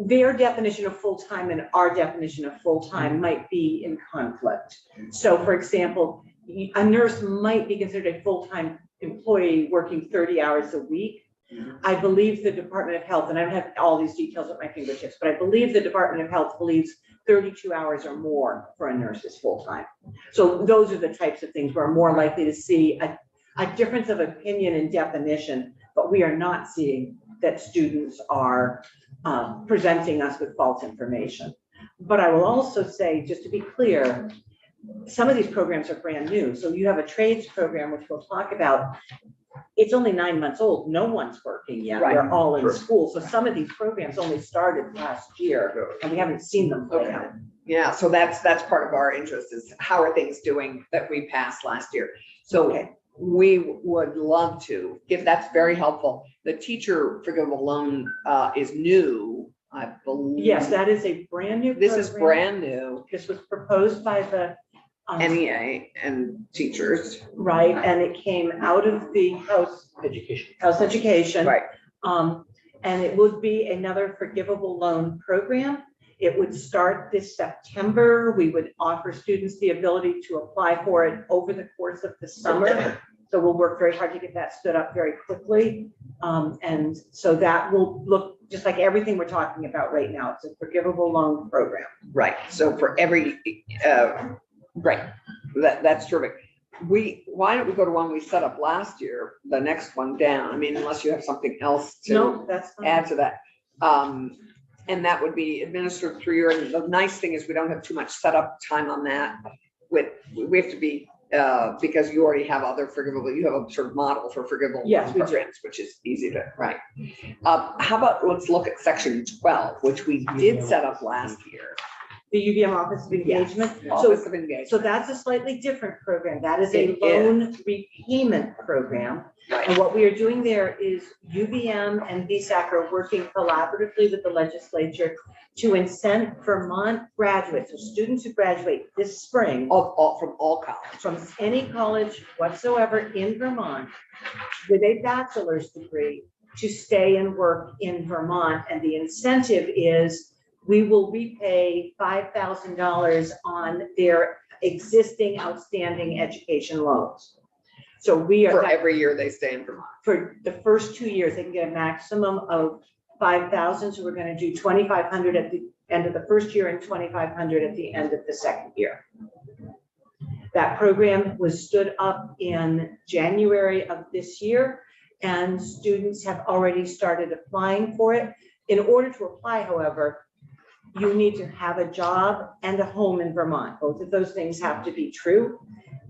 their definition of full-time and our definition of full-time might be in conflict. So for example, a nurse might be considered a full-time employee working 30 hours a week. I believe the Department of Health, and I don't have all these details at my fingertips, but I believe the Department of Health believes 32 hours or more for a nurse is full-time. So those are the types of things we're more likely to see a difference of opinion and definition, but we are not seeing that students are presenting us with false information. But I will also say, just to be clear, some of these programs are brand new. So you have a trades program, which we'll talk about. It's only 9 months old. No one's working yet. Right. They're all in Sure. school. So some of these programs only started last year and we haven't seen them play out. Yeah, so that's part of our interest is how are things doing that we passed last year? So Okay. we would love to, if that's very helpful. The teacher forgivable loan is new, I believe. Yes, that is a brand new This is program. brand new, This was proposed by the NEA and teachers. right, and it came out of the House Education. Right. And it would be another forgivable loan program. It would start this September. We would offer students the ability to apply for it over the course of the summer. So we'll work very hard to get that stood up very quickly. And so that will look just like everything we're talking about right now. It's a forgivable loan program. Right, so for every, great, that's terrific. Why don't we go to one we set up last year, the next one down? I mean, unless you have something else No, to that's fine. add to that. And that would be administered through your, and the nice thing is we don't have too much setup time on that. We have to be, because you already have other forgivable, you have a sort of model for forgivable Yes, we do. programs, which is easy to, right. How about, let's look at section 12, which we did set up last year. The UVM Office of Engagement. Office of Engagement. So that's a slightly different program. That is a It is. loan repayment program. Right. And what we are doing there is UVM and VSAC are working collaboratively with the legislature to incent Vermont graduates, or students who graduate this spring From all colleges. from any college whatsoever in Vermont with a bachelor's degree to stay and work in Vermont. And the incentive is we will repay $5,000 on their existing outstanding education loans. So we are. For every year they stay in Vermont. For the first 2 years, they can get a maximum of 5,000. So we're going to do 2,500 at the end of the first year and 2,500 at the end of the second year. That program was stood up in January of this year, and students have already started applying for it. In order to apply, however, you need to have a job and a home in Vermont. Both of those things have to be true.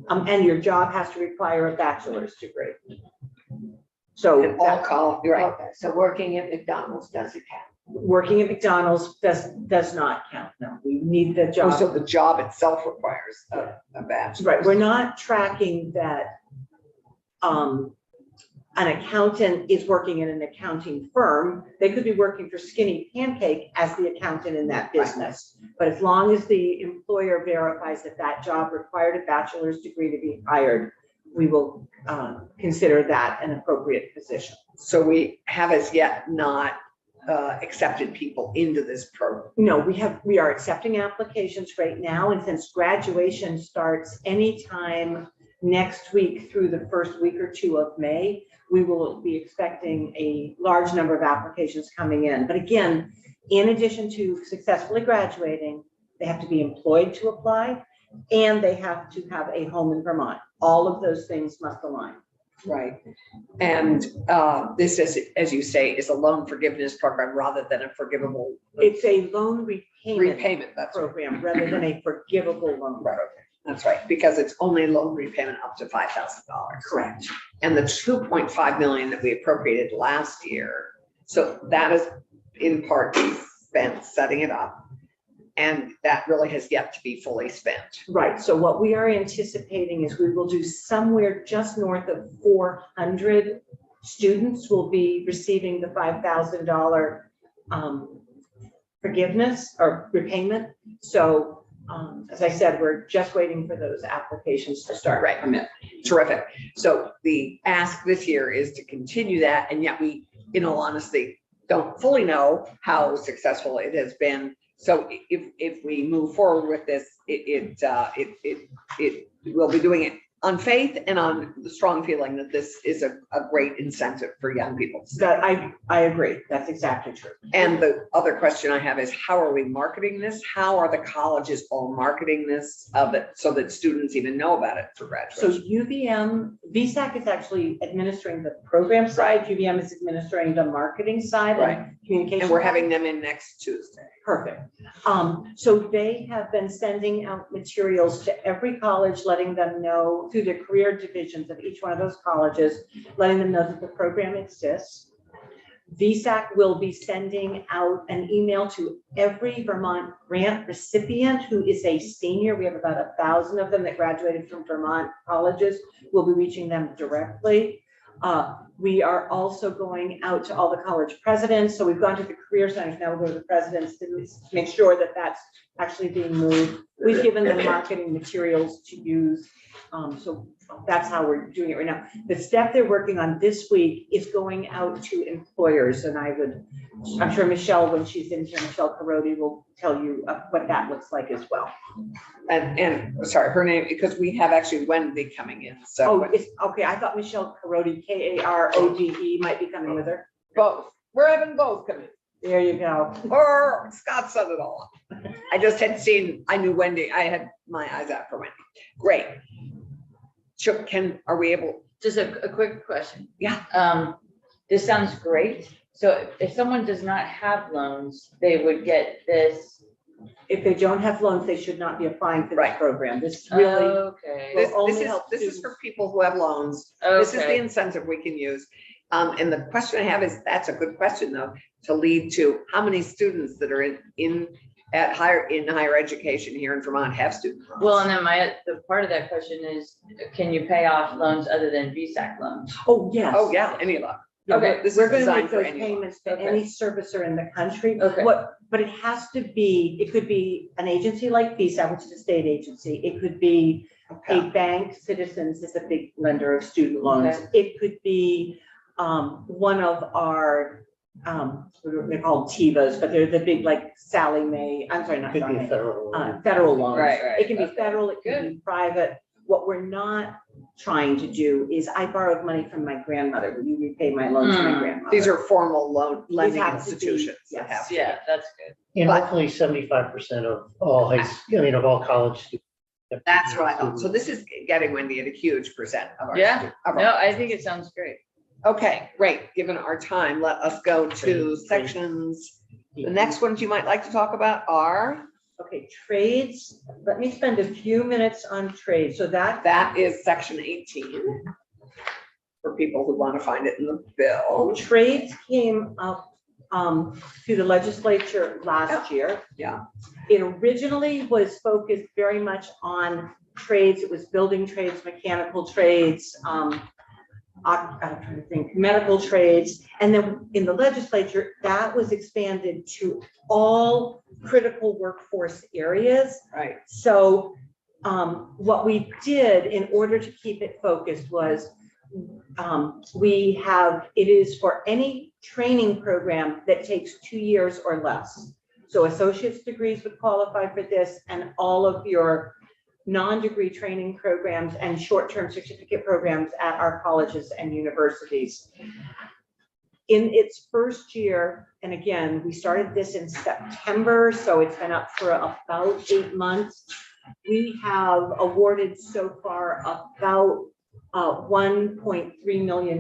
And your job has to require a bachelor's degree. So And all college, right. Okay, so working at McDonald's doesn't count. working at McDonald's does not count. No, we need the Oh, so job. the job itself requires a bachelor's. Right, we're not tracking that an accountant is working in an accounting firm. They could be working for Skinny Pancake as the accountant in that business. But as long as the employer verifies that that job required a bachelor's degree to be hired, we will consider that an appropriate position. So we have as yet not accepted people into this program. No, we are accepting applications right now, and since graduation starts anytime next week through the first week or two of May, we will be expecting a large number of applications coming in. But again, in addition to successfully graduating, they have to be employed to apply, and they have to have a home in Vermont. All of those things must align. Right. And this is, as you say, is a loan forgiveness program rather than a forgivable It's a loan repayment repayment. That's right. program rather than a forgivable loan. Right. That's right, because it's only loan repayment up to $5,000. Correct. And the 2.5 million that we appropriated last year, so that is in part spent setting it up. And that really has yet to be fully spent. Right, so what we are anticipating is we will do somewhere just north of 400 students will be receiving the $5,000 forgiveness or repayment. So as I said, we're just waiting for those applications to start. Right. Terrific. So the ask this year is to continue that, and yet we, in all honesty, don't fully know how successful it has been. So if we move forward with this, it will be doing it on faith and on the strong feeling that this is a great incentive for young people. That I agree, that's exactly true. And the other question I have is, how are we marketing this? How are the colleges all marketing this of it so that students even know about it for So graduation? VSAC is actually administering the program side, UVM is administering the marketing side Right. and communication. And we're side. having them in next Tuesday. Perfect. So they have been sending out materials to every college, letting them know through the career divisions of each one of those colleges, letting them know that the program exists. VSAC will be sending out an email to every Vermont grant recipient who is a senior. We have about 1,000 of them that graduated from Vermont colleges. We'll be reaching them directly. We are also going out to all the college presidents. So we've gone to the career centers, now we'll go to the presidents to make sure that that's actually being moved. We've given them marketing materials to use. So that's how we're doing it right now. The step they're working on this week is going out to employers. And I'm sure Michelle, when she's in here, Michelle Carodi will tell you what that looks like as well. And sorry, her name, because we have actually Wendy coming in, so. Oh, it's, okay, I thought Michelle Carodi, Karode, might be coming with her. Both, we're having both come in, There you go. or Scott said it all. I just had seen, I knew Wendy, I had my eyes out for Wendy. Great. Chuck, are we able? Just a quick question. Yeah. This sounds great. So if someone does not have loans, they would get this. If they don't have loans, they should not be applying for this Right. program. This really, Okay. This only is, help this is students. for people who have loans. This is the Okay. incentive we can use. And the question I have is, that's a good question though, to lead to how many students that are in higher education here in Vermont have student loans? Well, and then the part of that question is, can you pay off loans other than VSAC loans? oh, yes. Oh, yeah, any of them. Yeah, Okay, this is We're gonna designed make for those anyone. payments to Okay. any servicer in the country. Okay. But it has to be, it could be an agency like VSA, which is a state agency. It could be a Okay. bank. Citizens is a big lender of student loans. Okay. It could be one of our, they're called TIVAs, but they're the big like Sally Mae, I'm sorry, not Could Sally be a Mae, federal. federal loans. Right, right. It can be Okay. federal, it can be private. What we're not trying to do is I borrowed money from my grandmother. Will you repay my loan to my grandmother? These are formal loan lending have to be- institutions that yes. have. Yeah, that's good. And But- hopefully 75% of all of all college students. That's what I thought. So this is getting Wendy at a huge percent of our. Yeah. stu- of our- No, I think it sounds great. Okay, great. Given our time, let us go to sections. The next ones you might like to talk about are, Okay, trades, let me spend a few minutes on trades, so that is section 18. For people who want to find it in the bill. trades came up through the legislature last year. Yeah. It originally was focused very much on trades, it was building trades, mechanical trades, I'm trying to think, medical trades, and then in the legislature, that was expanded to all critical workforce areas. Right. So what we did in order to keep it focused was it is for any training program that takes 2 years or less. So associate's degrees would qualify for this, and all of your non-degree training programs and short-term certificate programs at our colleges and universities. In its first year, and again, we started this in September, so it's been up for about 8 months. We have awarded so far about $1.3 million.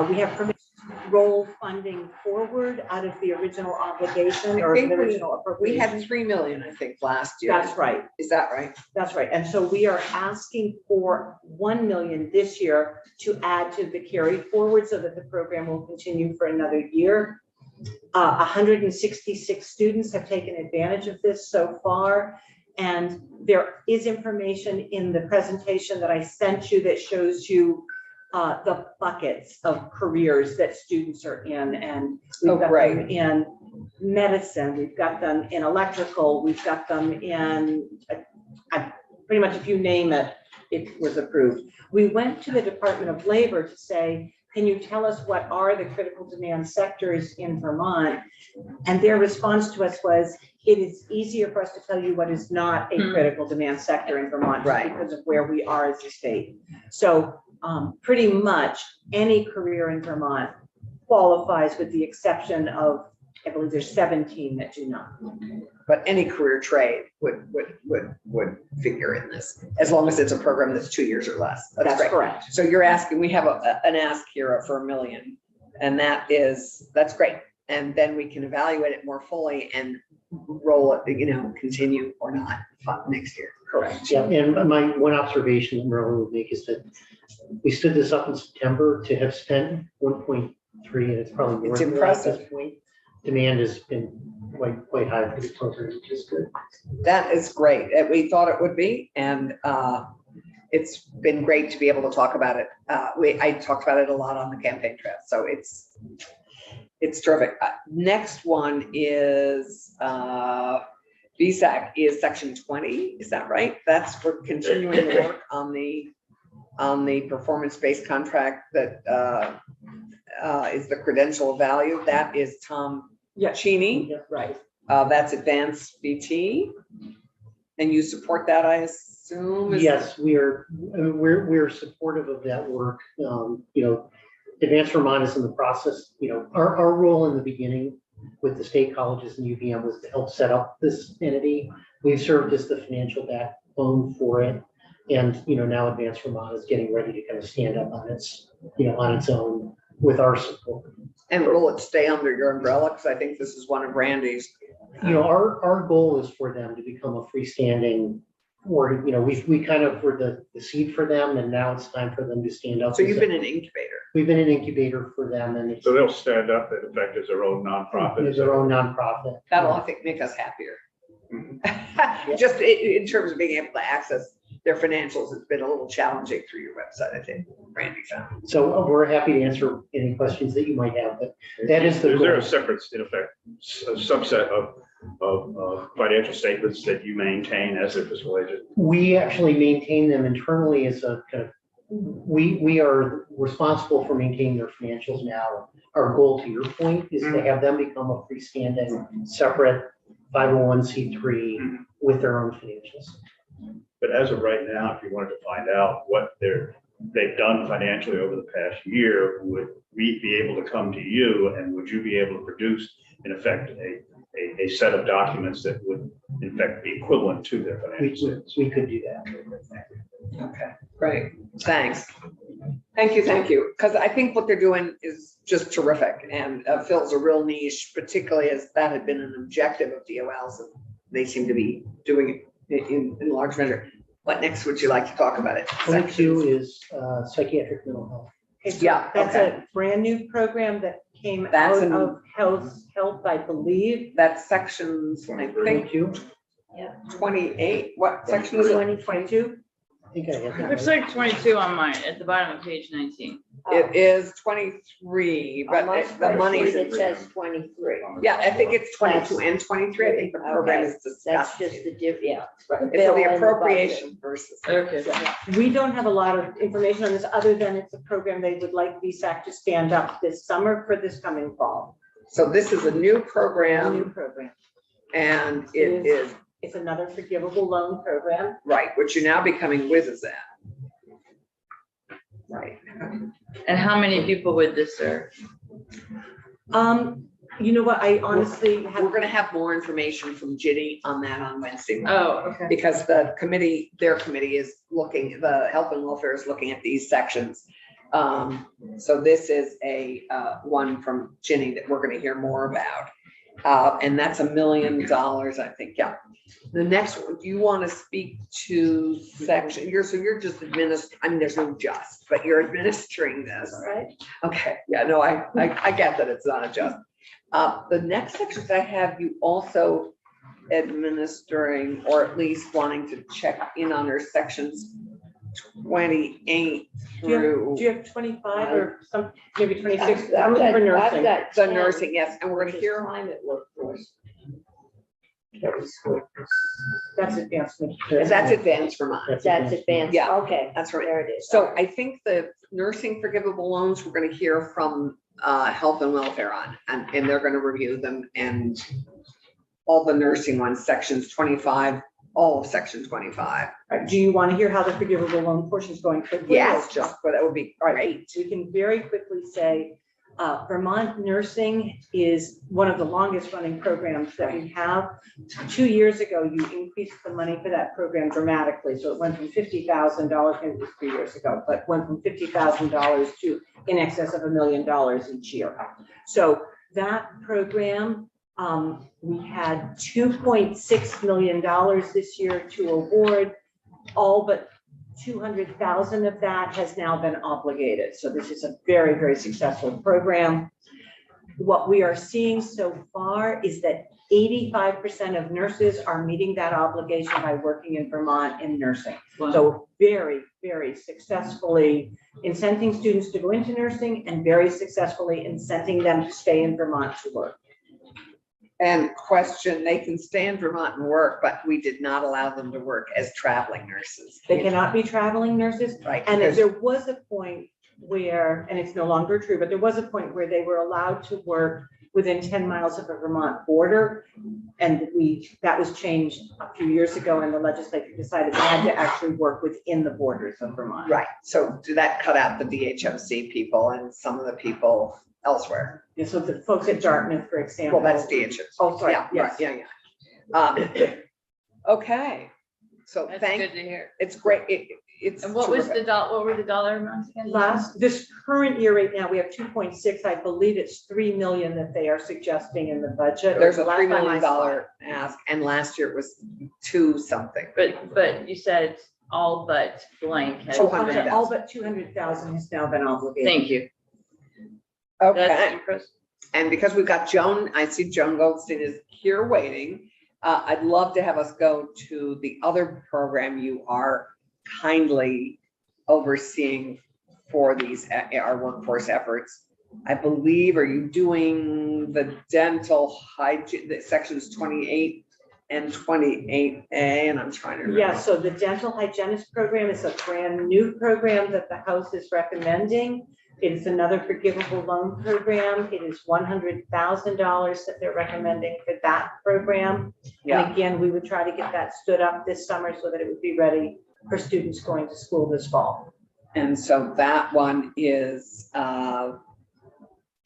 We have permission to roll funding forward out of the original obligation or I think the original We had appropriation. 3 million, I think, last year. That's right. Is that right? That's right. And so we are asking for 1 million this year to add to the carry forward so that the program will continue for another year. 166 students have taken advantage of this so far. And there is information in the presentation that I sent you that shows you the buckets of careers that students are in. And we've got them in medicine, we've got them in electrical, we've got them in pretty much if you name it, it was approved. We went to the Department of Labor to say, can you tell us what are the critical demand sectors in Vermont? And their response to us was, it is easier for us to tell you what is not a critical demand sector in Vermont because of where we are as a state. So pretty much any career in Vermont qualifies with the exception of, I believe there's 17 that do not. But any career trade would figure in this, as long as it's a program that's 2 years or less. That's great. correct. So you're asking, we have an ask here for 1 million, and that's great. And then we can evaluate it more fully and roll it, continue or not next year. Correct. Yeah, and my one observation that Merlin would make is that we stood this up in September to have spent 1.3, and it's probably more It's than that impressive. at this point. Demand has been quite high for this program, which is good. That is great. We thought it would be, and it's been great to be able to talk about it. I talked about it a lot on the campaign trail, so it's terrific. Next one is VSAC is section 20. Is that right? That's for continuing the work on the performance-based contract that is the credential value. That is Tom Cheney. Right. That's Advanced BT. And you support that, I assume? Yes, we're supportive of that work. Advanced Vermont is in the process. Our role in the beginning with the state colleges and UVM was to help set up this entity. We've served as the financial backbone for it. And, now Advanced Vermont is getting ready to kind of stand up on its own with our support. And will it stay under your umbrella? Because I think this is one of Randy's. Our goal is for them to become a freestanding, or, we kind of were the seed for them, and now it's time for them to stand up. So you've been an incubator. We've been an incubator for them, and So they'll stand up in effect as their own nonprofit. it's their own nonprofit. That'll, I think, make us happier. Just in terms of being able to access their financials, it's been a little challenging through your website, I think, Randy found. So we're happy to answer any questions that you might have, but that is the Is there goal. a separate, in effect, a subset of financial statements that you maintain as a fiscal agent? We actually maintain them internally as a kind of, we are responsible for maintaining their financials now. Our goal, to your point, is to have them become a freestanding, separate 501c3 with their own financials. But as of right now, if you wanted to find out what they've done financially over the past year, would we be able to come to you, and would you be able to produce, in effect, a set of documents that would, in fact, be equivalent to their financial statements? We could do that. Okay, great. Thanks. Thank you. Because I think what they're doing is just terrific and fills a real niche, particularly as that had been an objective of DOL's, and they seem to be doing it in large measure. What next would you like to talk about it? 22 is psychiatric mental health. Okay, so Yeah, that's okay. a brand new program that came That's out of health, I believe. That's sections, I think, 22? 28. What section is it? 2022. I think I have that. Looks like 22 on mine, at the bottom of page 19. It is 23, On my but the money's. spreadsheet, it says 23. Yeah, I think it's 22 and 23. I think the program Okay, is That's discussed. just the diff, yeah. It's for bill the and the appropriation versus. Okay. We don't have a lot of information on this, other than it's a program they would like VSAC to stand up this summer for this coming fall. So this is a new A new program, program. and it is It's another forgivable loan program. Right, which you're now becoming whizzes at. Right. And how many people would this serve? You know what, I honestly We're have, gonna have more information from Ginny on that on Wednesday. Oh, okay. Because the committee, their committee is looking, the health and welfare is looking at these sections. So this is a, one from Ginny that we're gonna hear more about. And that's $1 million, I think, yeah. The next one, do you want to speak to section, so you're just I mean, there's no just, but you're administering this. right? Okay, yeah, no, I get that it's not a just. The next sections I have you also administering, or at least wanting to check in on our sections 28 through Do you have 25 or some, maybe 26? I've I'm looking for got- I've nursing. got the 10, nursing, yes, and we're which gonna is hear, climate workforce. Very good. That's advancement. that's advanced Vermont. That's advanced, Yeah, okay. that's right. There it is. So I think the nursing forgivable loans, we're gonna hear from health and welfare on, and they're gonna review them, and all the nursing ones, sections 25, all of section 25. Do you want to hear how the forgivable loan portion is going quickly? Yes, just, but that would be great. We can very quickly say, Vermont Nursing is one of the longest running programs that we have. 2 years ago, you increased the money for that program dramatically. So it went from $50,000, maybe it was 3 years ago, but went from $50,000 to in excess of $1 million each year. So that program, we had $2.6 million this year to award. All but 200,000 of that has now been obligated. So this is a very, very successful program. What we are seeing so far is that 85% of nurses are meeting that obligation by working in Vermont in nursing. So very, very successfully incenting students to go into nursing and very successfully incenting them to stay in Vermont to work. And question, they can stay in Vermont and work, but we did not allow them to work as traveling nurses. They cannot be traveling nurses. Right. And because- there was a point where, and it's no longer true, but there was a point where they were allowed to work within 10 miles of a Vermont border. And that was changed a few years ago, and the legislature decided they had to actually work within the borders of Vermont. Right, so did that cut out the DHMC people and some of the people elsewhere? And so the folks at Dartmouth, for example. Well, that's DHMC. Oh, sorry, Yeah, right, yes. yeah. Okay, so That's good thank, to hear. it's great, it's. And what was terrific. what were the dollar amounts again? This current year right now, we have 2.6, I believe it's 3 million that they are suggesting in the budget. There's a Last $3 time I saw million it. ask, and last year it was 2 something. But you said all but blank. has Oh, been- 200,000. All but 200,000 has now been obligated. Thank you. That's Okay, impressive. and because we've got Joan, I see Joan Goldstein is here waiting. I'd love to have us go to the other program you are kindly overseeing for these, our workforce efforts. I believe, are you doing the dental hygiene, the sections 28 and 28A, and I'm trying to remember. Yeah, so the dental hygienist program is a brand new program that the House is recommending. It is another forgivable loan program. It is $100,000 that they're recommending for that program. Yeah. And again, we would try to get that stood up this summer so that it would be ready for students going to school this fall. And so that one is,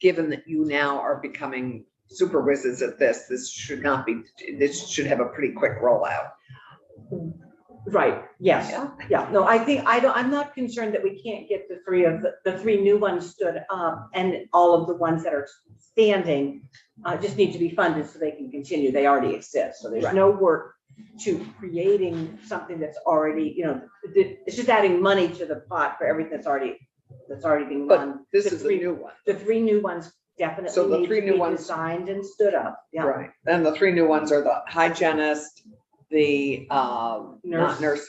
given that you now are becoming super whizzes at this, this should have a pretty quick rollout. Right, yes. Yeah. Yeah, no, I'm not concerned that we can't get the three new ones stood up, and all of the ones that are standing just need to be funded so they can continue. They already exist. So there's Right. no work to creating something that's already, it's just adding money to the pot for everything that's already being But run. this The is a three- new one. The three new ones definitely So the need three to new be ones- designed and stood up. Yeah. Right. And the 3 new ones are the hygienist, the, not nurse,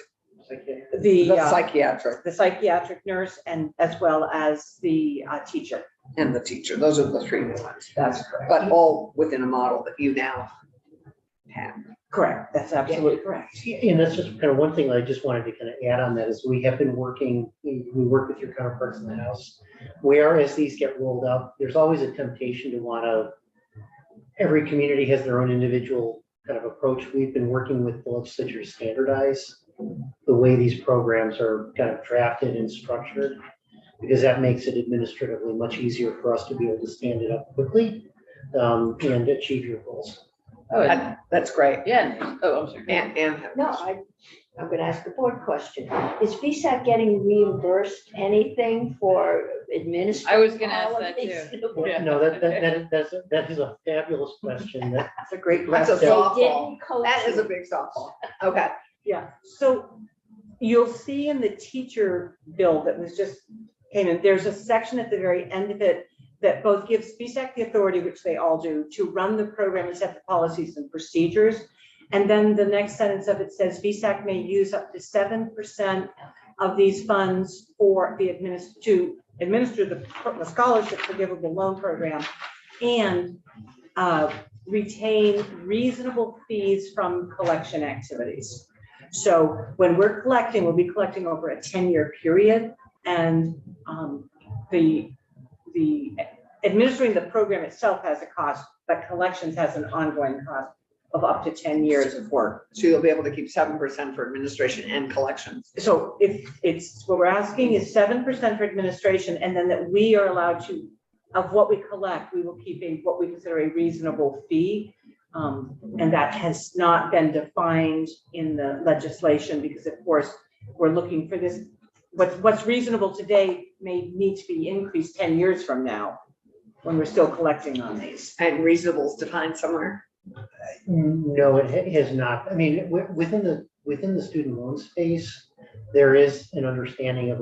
The psychiatric psychiatric nurse and as well as the teacher. and the teacher. Those are the 3 new ones. That's correct. But all within a model that you now have. Correct, that's absolutely correct. And that's just kind of one thing I just wanted to kind of add on that is we have been working, we work with your counterparts in the House. Where as these get rolled out, there's always a temptation to want to, every community has their own individual kind of approach, we've been working with the legislature to standardize the way these programs are kind of drafted and structured, because that makes it administratively much easier for us to be able to stand it up quickly and achieve your goals. Oh, and- That's great. yeah, oh, I'm sorry. And. No, I'm gonna ask a board question. Is VSAC getting reimbursed anything for administration? I was gonna ask that too. Yeah. No, that is a fabulous question. That's That's a great That's a question. They softball. didn't coach That is a you. big softball. Okay. Yeah, so you'll see in the teacher bill that was just came in, there's a section at the very end of it that both gives VSAC the authority, which they all do, to run the program and set the policies and procedures. And then the next sentence of it says VSAC may use up to 7% of these funds for the to administer the scholarship forgivable loan program and retain reasonable fees from collection activities. So when we're collecting, we'll be collecting over a 10-year period, and the administering the program itself has a cost, but collections has an ongoing cost of up to 10 years of work. So you'll be able to keep 7% for administration and collections. So if it's, what we're asking is 7% for administration, and then that we are allowed to, of what we collect, we will keep what we consider a reasonable fee. And that has not been defined in the legislation because, of course, we're looking for this. What's reasonable today may need to be increased 10 years from now when we're still collecting on these. And reasonable is defined somewhere. No, it has not. I mean, within the student loan space, there is an understanding of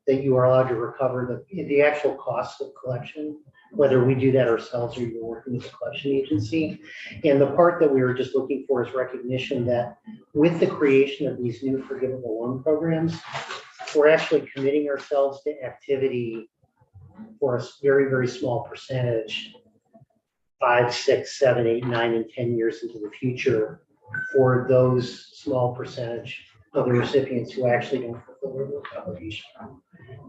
that you are allowed to recover the actual cost of collection, whether we do that ourselves or you're working with a collection agency. And the part that we were just looking for is recognition that with the creation of these new forgivable loan programs, we're actually committing ourselves to activity for a very, very small percentage, 5, 6, 7, 8, 9, and 10 years into the future for those small percentage of the recipients who actually don't fulfill their work obligation.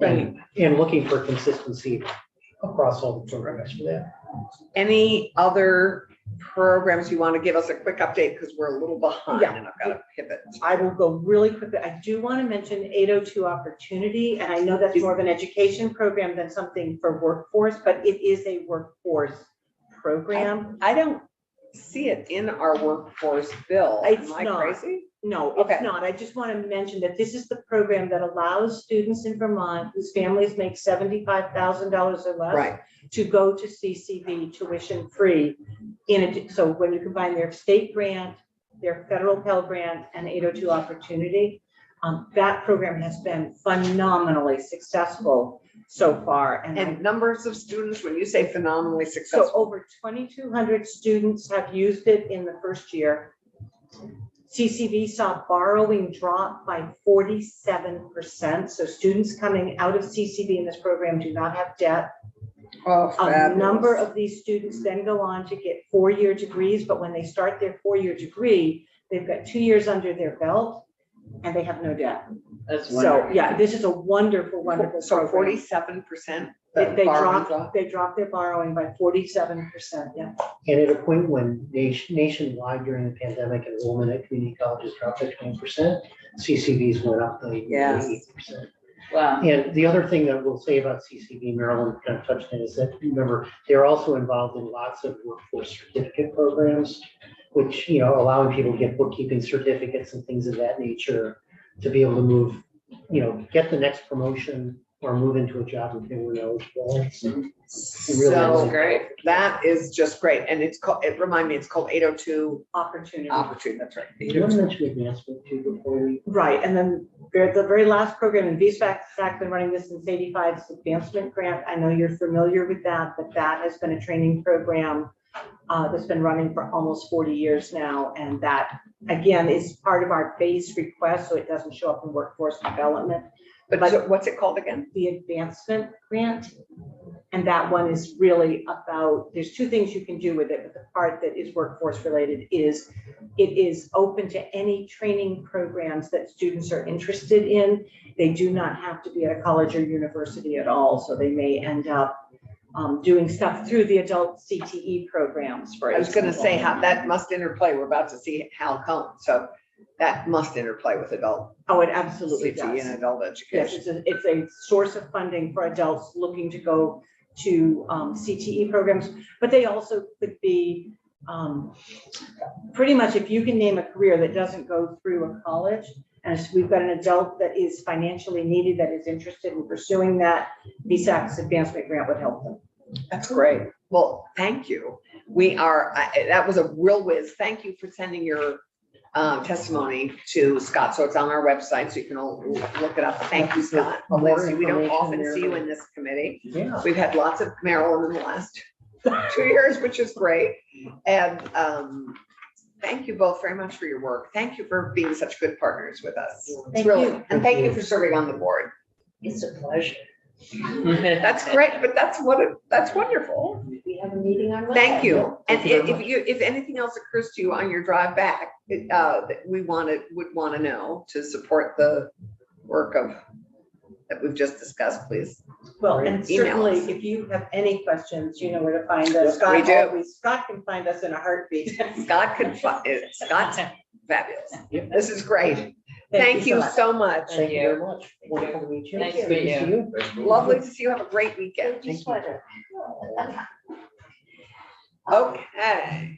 And looking for consistency across all the programs for that. Any other programs you want to give us a quick update, because we're a little behind Yeah. and I've got to pivot. I will go really quickly. I do want to mention 802 Opportunity, and I know that's more of an education program than something for workforce, but it is a workforce program. I don't see it in our workforce bill. It's Am I not. crazy? No, Okay. it's not. I just want to mention that this is the program that allows students in Vermont whose families make $75,000 or less Right. to go to CCV tuition free. So when you combine their state grant, their federal Pell Grant, and 802 Opportunity, that program has been phenomenally successful so far. And numbers of students, when you say phenomenally So successful, over 2,200 students have used it in the first year. CCV saw borrowing drop by 47%. So students coming out of CCV in this program do not have debt. oh, A number of these students then go on to get 4-year degrees, but when they start their 4-year degree, they've got 2 years under their belt and they have no debt. That's So, wonderful. yeah, this is a wonderful, wonderful So program. 47%. They dropped their borrowing by 47%, yeah. And at a point when nationwide during the pandemic, enrollment at community colleges dropped by 20%, CCVs went up by Yes. 80%. Wow. And the other thing that we'll say about CCV, Maryland kind of touched on, is that, remember, they're also involved in lots of workforce certificate programs, which, allowing people to get bookkeeping certificates and things of that nature to be able to move, get the next promotion or move into a job if they were eligible. So great. that is just great. And it's called, remind me, it's called 802 Opportunity. Opportunity. That's right. You want to mention advancement too before we? Right, and then the very last program, and VSAC been running this since 85's advancement grant. I know you're familiar with that, but that has been a training program that's been running for almost 40 years now. And that, again, is part of our base request, so it doesn't show up in workforce development. But so what's it called again? The advancement grant. And that one is really about, there's 2 things you can do with it, but the part that is workforce related is it is open to any training programs that students are interested in. They do not have to be at a college or university at all. So they may end up doing stuff through the adult CTE programs, for I was gonna say example. how that must interplay. We're about to see how come, so that must interplay with adult Oh, it absolutely CTE does. and adult Yes, education. it's a source of funding for adults looking to go to CTE programs, but they also could be pretty much if you can name a career that doesn't go through a college, and if we've got an adult that is financially needed, that is interested in pursuing that, VSAC's advancement grant would help them. That's great. Well, thank you. That was a real whiz. Thank you for sending your testimony to Scott. So it's on our website, so you can all look it up. Thank you, Scott. More Lucy, we don't information often there. see you in this committee. Yeah. We've had lots of Marilyn in the last 2 years, which is great. And thank you both very much for your work. Thank you for being such good partners with us. It's Thank really, you. and thank you for serving on the board. It's a pleasure. That's great, but that's wonderful. We have a meeting on Monday. Thank you. And Thank you very if anything else occurs to you on your drive back, that would want to know to support the work that we've just discussed, please. Well, and Email certainly us. if you have any questions, you know where to find us. Yes, Scott we do. Scott can find us in a heartbeat. Scott's fabulous. Yep. This is great. Thank you much. so much. Thank you very much. Wonderful to meet you. Nice to Good meet see you. Lovely to see you. Have a great weekend. Thank you, sweater. Okay.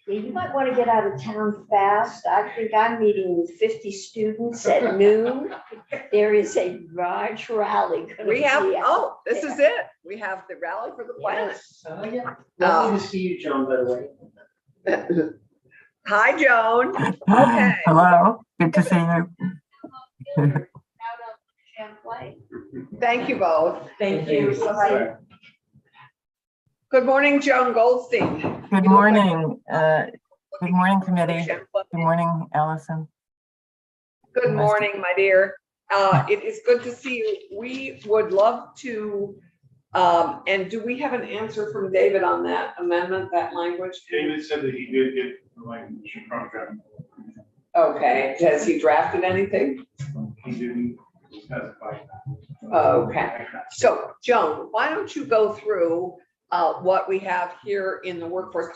Yeah, you might want to get out of town fast. I think I'm meeting with 50 students at noon. There is a large rally. gonna We have, be out oh, this is there. it. We have the Rally for the Planet. Yes. Yeah. Lovely to see you, Joan, by the way. Hi, Joan. Okay. Hello, good to see you. Out of Champlain. Thank you both. Thank you. Bye. Good morning, Joan Goldstein. Good morning, committee. Good morning, Allison. Good morning, my dear. It is good to see you. We would love to, and do we have an answer from David on that amendment, that language? David said that he did get the language from them. Okay, has he drafted anything? He didn't specify. Okay, so Joan, why don't you go through what we have here in the workforce?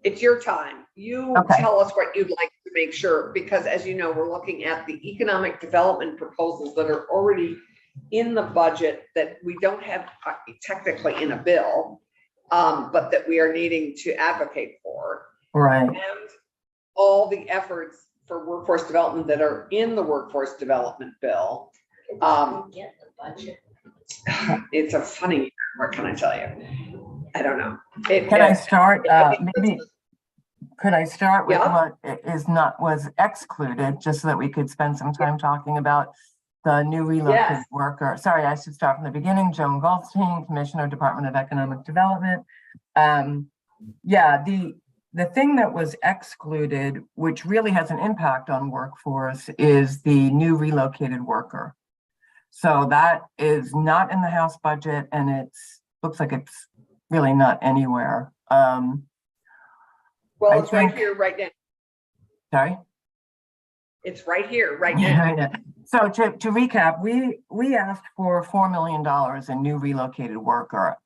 It's your time. You Okay. tell us what you'd like to make sure, because as you know, we're looking at the economic development proposals that are already in the budget that we don't have technically in a bill, but that we are needing to advocate for. Right, And all the efforts for workforce development that are in the workforce development bill. Get the budget. It's a funny year, what can I tell you? I don't know. can I start, maybe, could I start with Yeah. what was excluded, just so that we could spend some time talking about the new relocated Yes. worker? Sorry, I should start from the beginning. Joan Goldstein, Commissioner, Department of Economic Development. Yeah, the thing that was excluded, which really has an impact on workforce, is the new relocated worker. So that is not in the House budget, and looks like it's really not anywhere. Well, I it's right think- here, right now. Sorry? It's right here, right now. Yeah, I know. So to recap, we asked for $4 million in new relocated worker.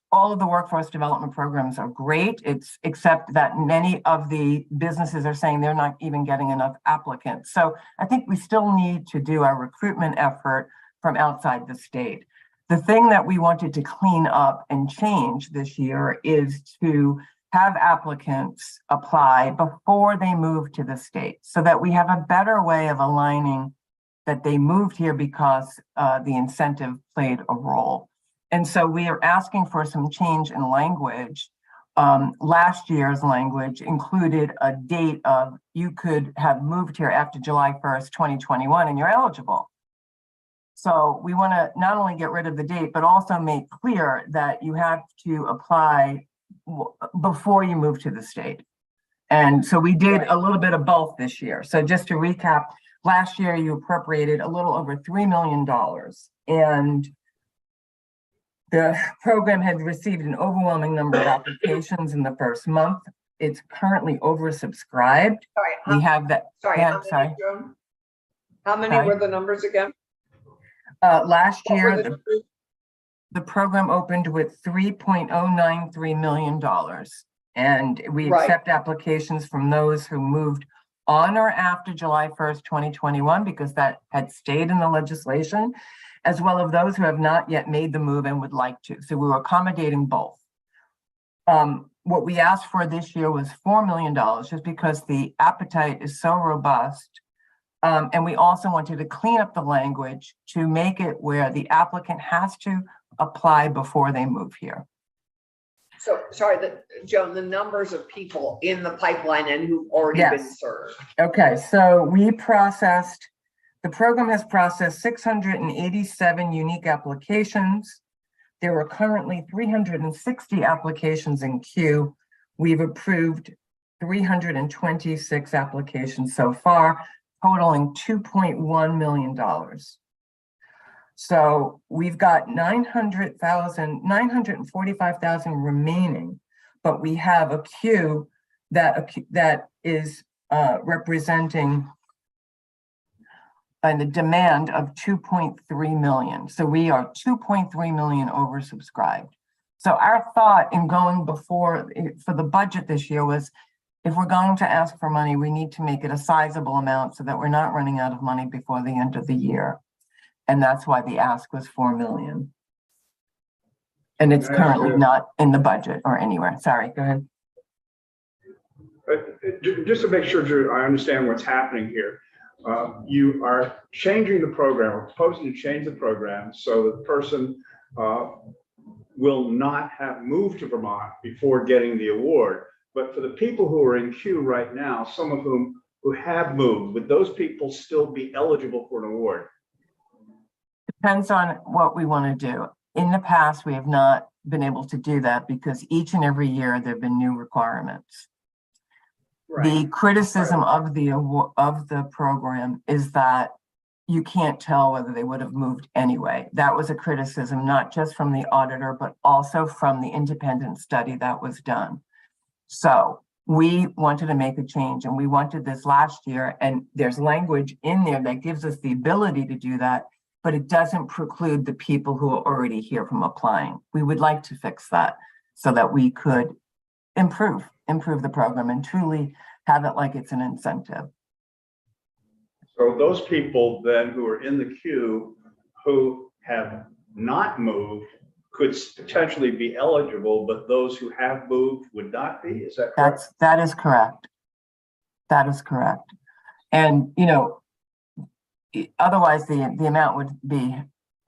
All of the workforce development programs are great, except that many of the businesses are saying they're not even getting enough applicants. So I think we still need to do our recruitment effort from outside the state. The thing that we wanted to clean up and change this year is to have applicants apply before they move to the state, so that we have a better way of aligning that they moved here because the incentive played a role. And so we are asking for some change in language. Last year's language included a date of you could have moved here after July 1st, 2021, and you're eligible. So we want to not only get rid of the date, but also make clear that you have to apply before you move to the state. And so we did a little bit of both this year. So just to recap, last year you appropriated a little over $3 million, and the program had received an overwhelming number of applications in the first month. It's currently oversubscribed. Sorry, We have that. sorry, yeah, how many, sorry. Joan? How many Sorry? were the numbers again? Last What were year, the- the program opened with $3.093 million. And we Right. accept applications from those who moved on or after July 1st, 2021, because that had stayed in the legislation, as well as those who have not yet made the move and would like to. So we were accommodating both. What we asked for this year was $4 million, just because the appetite is so robust. And we also wanted to clean up the language to make it where the applicant has to apply before they move here. So, sorry, Joan, the numbers of people in the pipeline and who've already been Yes. served. Okay, so the program has processed 687 unique applications. There are currently 360 applications in queue. We've approved 326 applications so far, totaling $2.1 million. So we've got 945,000 remaining, but we have a queue that is representing the demand of 2.3 million. So we are 2.3 million oversubscribed. So our thought in going for the budget this year was, if we're going to ask for money, we need to make it a sizable amount so that we're not running out of money before the end of the year. And that's why the ask was 4 million. And it's currently not in the budget or anywhere. Sorry, go ahead. Just to make sure, Drew, I understand what's happening here. You are changing the program, or proposing to change the program so the person will not have moved to Vermont before getting the award. But for the people who are in queue right now, some of whom who have moved, would those people still be eligible for an award? Depends on what we want to do. In the past, we have not been able to do that because each and every year there have been new requirements. The criticism of the program is that you can't tell whether they would have moved anyway. That was a criticism, not just from the auditor, but also from the independent study that was done. So we wanted to make a change, and we wanted this last year, and there's language in there that gives us the ability to do that, but it doesn't preclude the people who are already here from applying. We would like to fix that so that we could improve the program and truly have it like it's an incentive. So those people then who are in the queue who have not moved could potentially be eligible, but those who have moved would not be, is that correct? That is correct. That is correct. And, you know, otherwise the amount would be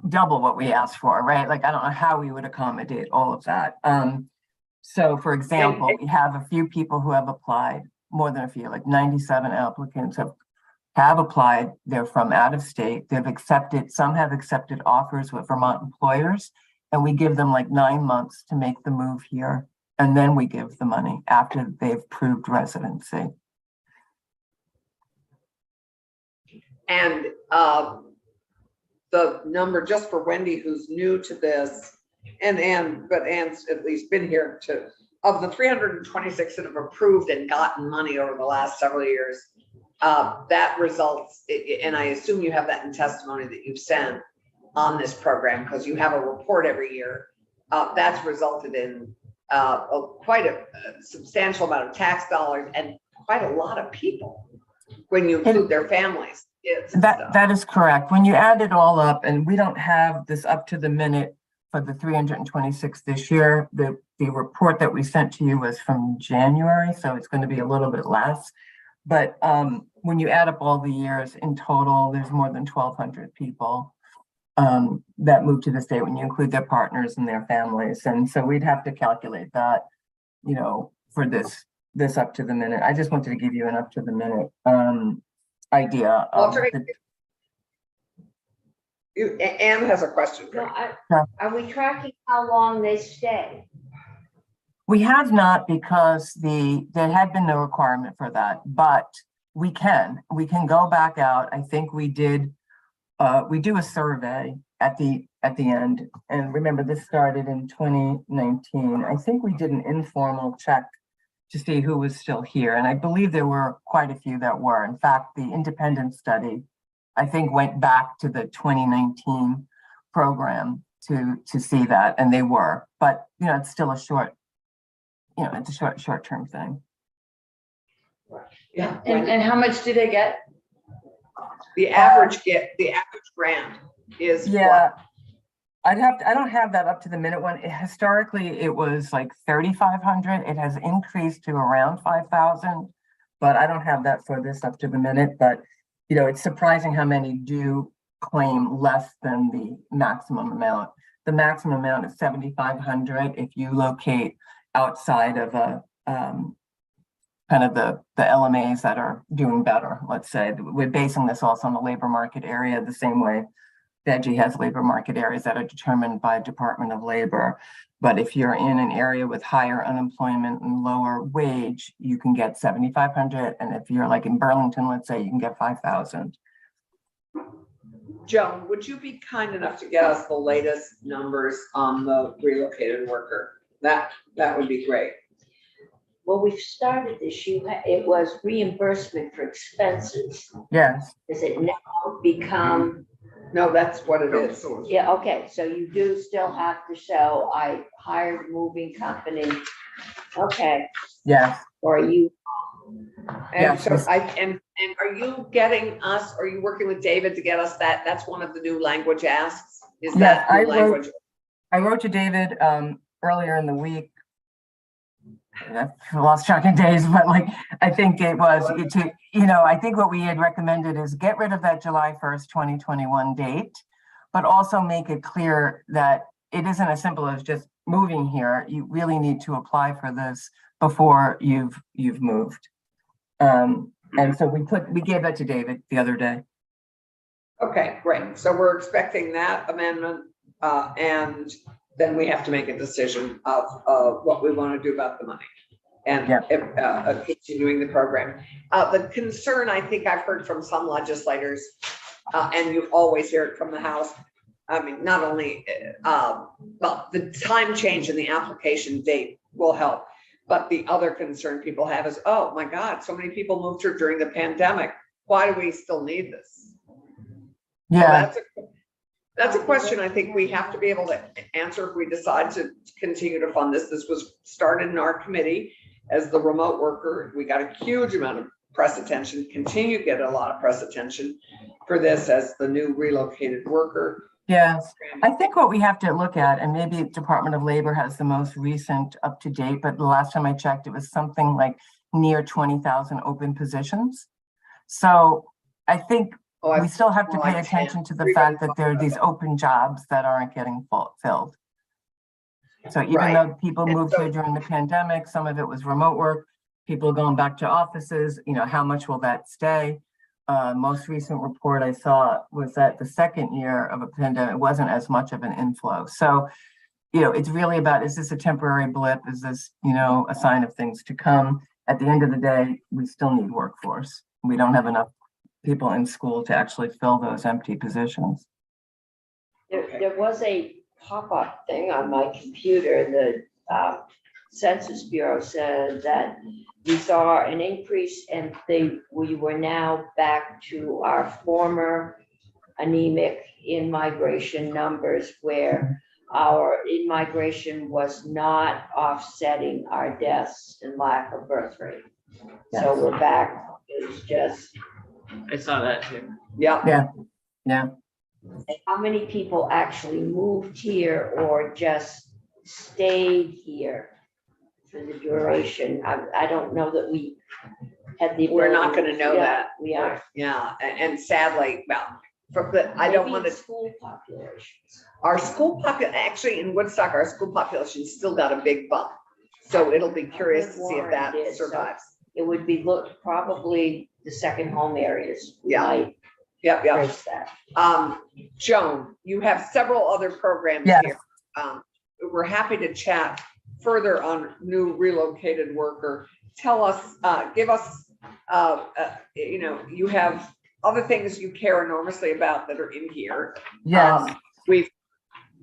double what we asked for, right? Like, I don't know how we would accommodate all of that. So for example, we have a few people who have applied, more than a few, like 97 applicants have applied. They're from out of state. They've accepted, some have accepted offers with Vermont employers, and we give them like 9 months to make the move here. And then we give the money after they've proved residency. And the number, just for Wendy, who's new to this, but Ann's at least been here too, of the 326 that have approved and gotten money over the last several years, that results, and I assume you have that in testimony that you've sent on this program, because you have a report every year, that's resulted in quite a substantial amount of tax dollars and quite a lot of people when you include their families. That is correct. When you add it all up, and we don't have this up to the minute for the 326 this year, the report that we sent to you was from January, so it's going to be a little bit less. But when you add up all the years in total, there's more than 1,200 people that moved to the state when you include their partners and their families. And so we'd have to calculate that, you know, for this up to the minute. I just wanted to give you an up to the minute idea. Anne has a question. Are we tracking how long they stay? We have not, because there had been no requirement for that, but we can go back out. I think we do a survey at the end. And remember, this started in 2019. I think we did an informal check to see who was still here. And I believe there were quite a few that were. In fact, the independent study, I think, went back to the 2019 program to see that, and they were, but, you know, it's still a short, you know, it's a short-term thing. Yeah. And how much do they get? The average grant is Yeah, what? I don't have that up to the minute one. Historically, it was like 3,500. It has increased to around 5,000, but I don't have that for this up to the minute. But, you know, it's surprising how many do claim less than the maximum amount. The maximum amount is 7,500 if you locate outside of a kind of the LMAs that are doing better, let's say. We're basing this also on the labor market area the same way DEGI has labor market areas that are determined by Department of Labor. But if you're in an area with higher unemployment and lower wage, you can get 7,500. And if you're like in Burlington, let's say, you can get 5,000. Joan, would you be kind enough to get us the latest numbers on the relocated worker? That would be great. Well, we've started this, it was reimbursement for expenses. Yes. Does it now become, No, that's what it is. yeah, okay, so you do still have to show, I hired a moving company. Okay, Yes. or you, And Yes, so Miss- and are you getting us, are you working with David to get us that? That's one of the new language asks. Is Yes, that new language? I wrote to David earlier in the week. I lost track of days, but like, I think it was to, you know, I think what we had recommended is get rid of that July 1st, 2021 date, but also make it clear that it isn't as simple as just moving here. You really need to apply for this before you've moved. And so we gave that to David the other day. Okay, great. So we're expecting that amendment, and then we have to make a decision of what we want to do about the money and Yeah. continuing the program. The concern I think I've heard from some legislators, and you always hear it from the House. I mean, not only, well, the time change in the application date will help, but the other concern people have is, oh my God, so many people moved here during the pandemic. Why do we still need this? Yeah. So that's a question I think we have to be able to answer if we decide to continue to fund this. This was started in our committee as the remote worker. We got a huge amount of press attention, continue to get a lot of press attention for this as the new relocated worker. Yes, I think what we have to look at, and maybe Department of Labor has the most recent up to date, but the last time I checked, it was something like near 20,000 open positions. So I think we still have to pay attention to the fact that there are these open jobs that aren't getting filled. So even though people moved here during the pandemic, some of it was remote work, people going back to offices, you know, how much will that stay? Most recent report I saw was that the second year of a pandemic wasn't as much of an inflow. So, you know, it's really about, is this a temporary blip? Is this, you know, a sign of things to come? At the end of the day, we still need workforce. We don't have enough people in school to actually fill those empty positions. there was a pop-up thing on my computer. The Census Bureau said that we saw an increase and we were now back to our former anemic in-migration numbers where our in-migration was not offsetting our deaths and lack of birth rate. So we're back, it's just. I saw that too. Yeah. How many people actually moved here or just stayed here for the duration? I don't know that we had the. We're not ability going to know yeah, that. We are. Yeah, and sadly, well, I don't want Maybe to. school populations. Our school actually in Woodstock, our school population still got a big bump. So it'll be curious to see if that Warren did, so survives. It would be probably the second home areas. Yeah. Might Yep. trace that. Joan, you have several other programs Yes. here. We're happy to chat further on new relocated worker. Tell us, give us, you know, you have other things you care enormously about that are in here. Yes.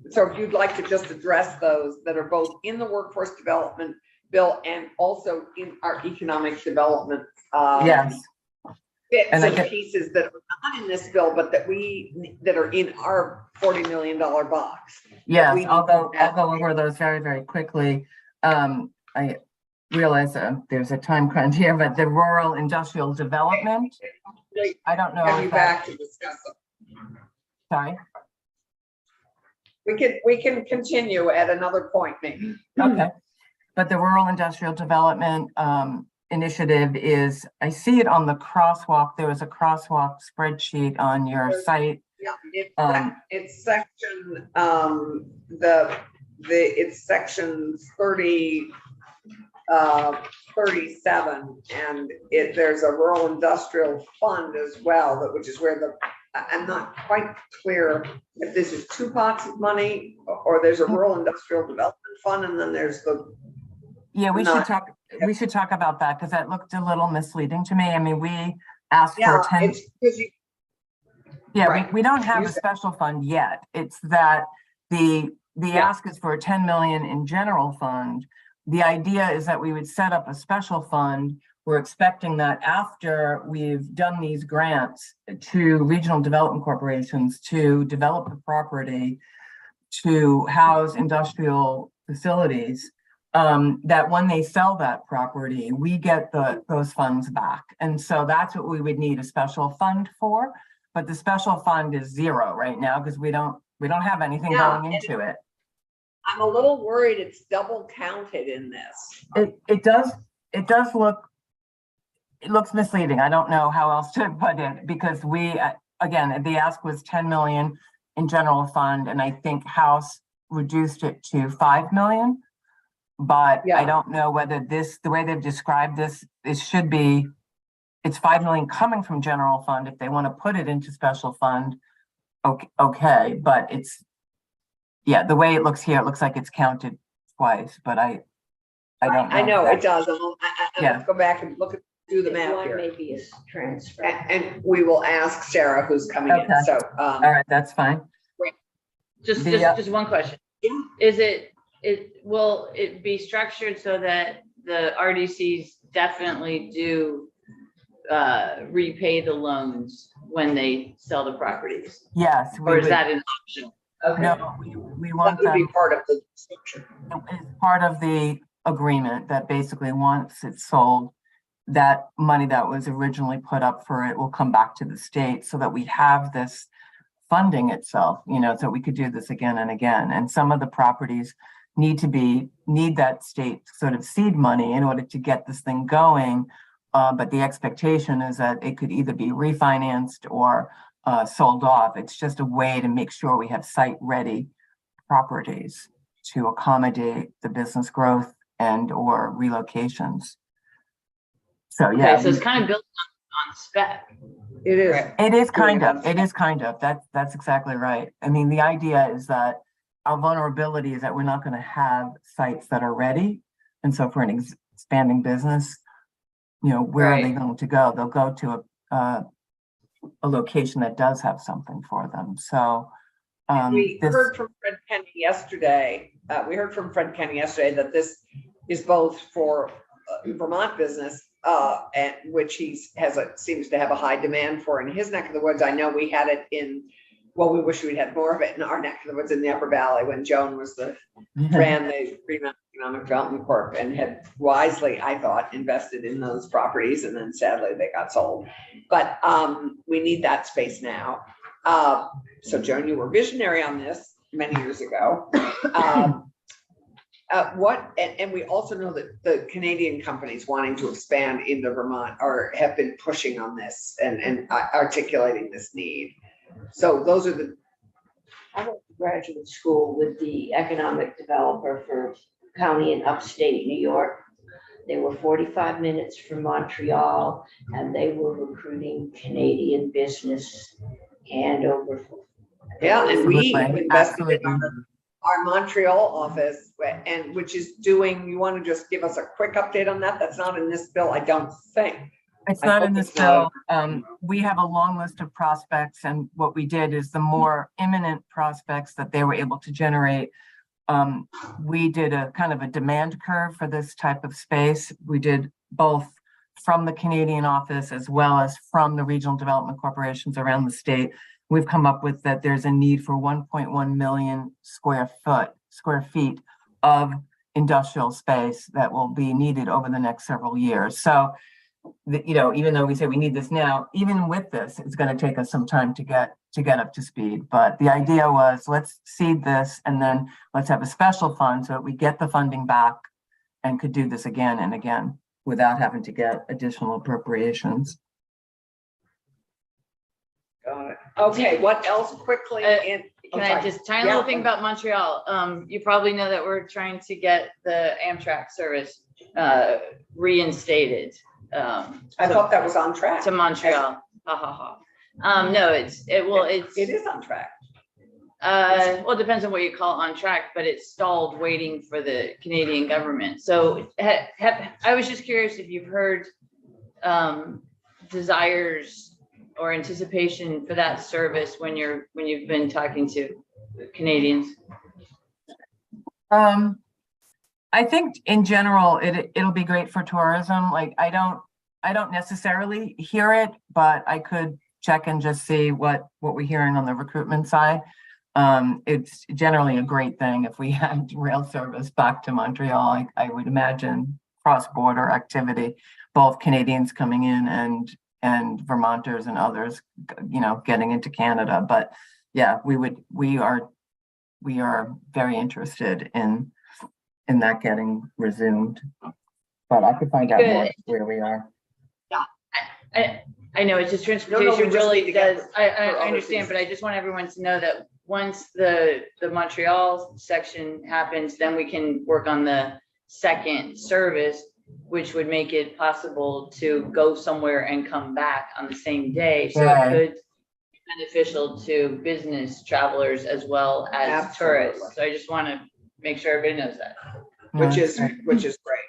So if you'd like to just address those that are both in the workforce development bill and also in our economic development. Yes. Bits And I and get- pieces that are not in this bill, but that are in our $40 million box. Yes, we I'll go need to- over those very, very quickly. I realize there's a time crunch here, but the rural industrial development, I don't know. Have if you that- back to discuss them. Sorry, We can continue at another point, maybe. okay. But the rural industrial development initiative is, I see it on the crosswalk. There was a crosswalk spreadsheet on your site. Yeah, it's section, it's section 37, and there's a rural industrial fund as well, which is where I'm not quite clear if this is two pots of money, or there's a rural industrial development fund, and then there's the. Yeah, we should talk about that because that looked a little misleading to me. I mean, we asked for 10. It's because you. Yeah, Right. we don't have a Use it. special fund yet. It's that the Yeah. ask is for 10 million in general fund. The idea is that we would set up a special fund. We're expecting that after we've done these grants to regional development corporations to develop the property to house industrial facilities, that when they sell that property, we get those funds back. And so that's what we would need a special fund for. But the special fund is zero right now because we don't have anything Yeah, going into it. I'm a little worried it's double counted in this. It looks misleading. I don't know how else to put it because again, the ask was 10 million in general fund, and I think House reduced it to 5 million. But Yeah. I don't know whether the way they've described this, it's 5 million coming from general fund. If they want to put it into special fund, okay, but the way it looks here, it looks like it's counted twice, but I don't know. I know if it does. I'll Yeah. go back and do the math One here. maybe is transfer. And we will ask Sarah who's coming in, Okay. so. All right, that's fine. Just one question. Yeah. Will it be structured so that the RDCs definitely do repay the loans when they sell the properties? Yes. Or is that an option? Okay. No, we That want would be them, part of the structure. it's part of the agreement that basically once it's sold, that money that was originally put up for it will come back to the state so that we have this funding itself, so we could do this again and again. And some of the properties need that state sort of seed money in order to get this thing going. But the expectation is that it could either be refinanced or sold off. It's just a way to make sure we have site-ready properties to accommodate the business growth and or relocations. So, yeah. Okay, so it's kind of built on spec. It is. Right. It is kind of, that's exactly right. I mean, the idea is that our vulnerability is that we're not going to have sites that are ready. And so for an expanding business, where are they going to go? They'll go to a location that does have something for them. So We heard from Fred Kenny yesterday. That this is both for Vermont business, and which seems to have a high demand for in his neck of the woods. I know we had it we wish we'd had more of it in our neck of the woods in the Upper Valley when Joan ran the Fremont Economic Development Corp and had wisely, I thought, invested in those properties, and then sadly they got sold. But we need that space now. So Joan, you were visionary on this many years ago. And we also know that the Canadian companies wanting to expand into Vermont have been pushing on this and articulating this need. So those are I went to graduate school with the economic developer for county in upstate New York. They were 45 minutes from Montreal, and they were recruiting Canadian business and over. Yeah, and we Absolutely. invested in our Montreal office, and which is doing, you want to just give us a quick update on that? That's not in this bill, I don't think. It's I not hope in this it's not. bill. We have a long list of prospects, and what we did is the more imminent prospects that they were able to generate. We did a kind of a demand curve for this type of space. We did both from the Canadian office as well as from the regional development corporations around the state, we've come up with that there's a need for 1.1 million square feet of industrial space that will be needed over the next several years. So, even though we say we need this now, even with this, it's going to take us some time to get up to speed. But the idea was, let's seed this and then let's have a special fund so that we get the funding back and could do this again and again without having to get additional appropriations. Got it. Okay, what else quickly? Can I just tiny little thing about Montreal? You probably know that we're trying to get the Amtrak service reinstated. I thought that was on track. To Montreal. Ha ha ha. No, it is on track. Well, it depends on what you call on track, but it's stalled waiting for the Canadian government. So I was just curious if you've heard desires or anticipation for that service when you've been talking to Canadians. I think in general, it'll be great for tourism. Like, I don't necessarily hear it, but I could check and just see what we're hearing on the recruitment side. It's generally a great thing if we had rail service back to Montreal. I would imagine cross-border activity, both Canadians coming in and Vermonters and others, getting into Canada. But yeah, we are very interested in that getting resumed. But I could find out more where we are. I know it's just transportation really does. I understand, but I just want everyone to know that once the Montreal section happens, then we can work on the second service, which would make it possible to go somewhere and come back on the same day. So it could be beneficial to business travelers as well as tourists. So I just want to make sure everybody knows that. Which is great.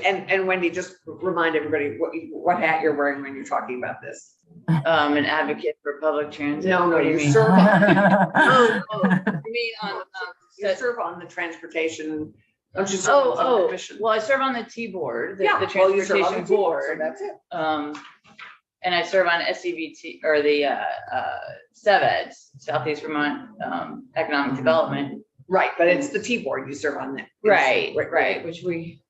And Wendy, just remind everybody what hat you're wearing when you're talking about this. An advocate for public transit. No, What do you mean? serve on, You mean on you serve on the transportation. Don't you serve on the commission? Well, I serve on the T board, the You serve on transportation the T board, so board. that's it. And I serve on SCVT or the SEVEDS, Southeast Vermont Economic Development. Right, but it's the T board you serve on that. Right, which we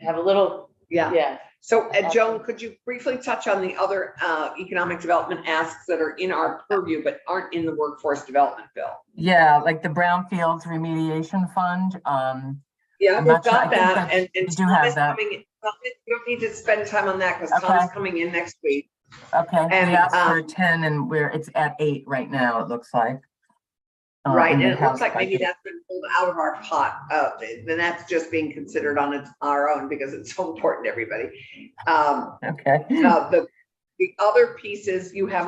have a little, yeah. So Joan, could you briefly touch on the other economic development asks that are in our purview but aren't in the workforce development bill? Yeah, like the Brownfields Remediation Fund. Yeah, I'm we've not sure. got I think that, and we do Tom have is that. coming in. You don't need to spend time on that because Tom's coming in next week. Okay, And, we asked for 10 and it's at 8 right now, it looks like. Right, in and the it looks House like maybe budget. that's been pulled out of our pot, then that's just being considered on our own because it's so important to everybody. Okay. The other pieces, you have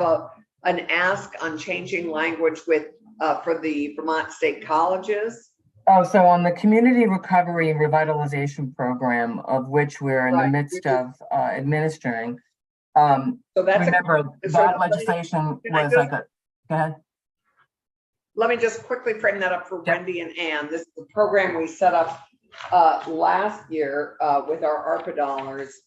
an ask on changing language for the Vermont State Colleges. Oh, so on the Community Recovery and Revitalization Program, of which we're in the midst of administering. So that's remember, that legislation was like a, go ahead. Let me just quickly frame that up for Wendy and Ann. This is a program we set up last year with our ARPA dollars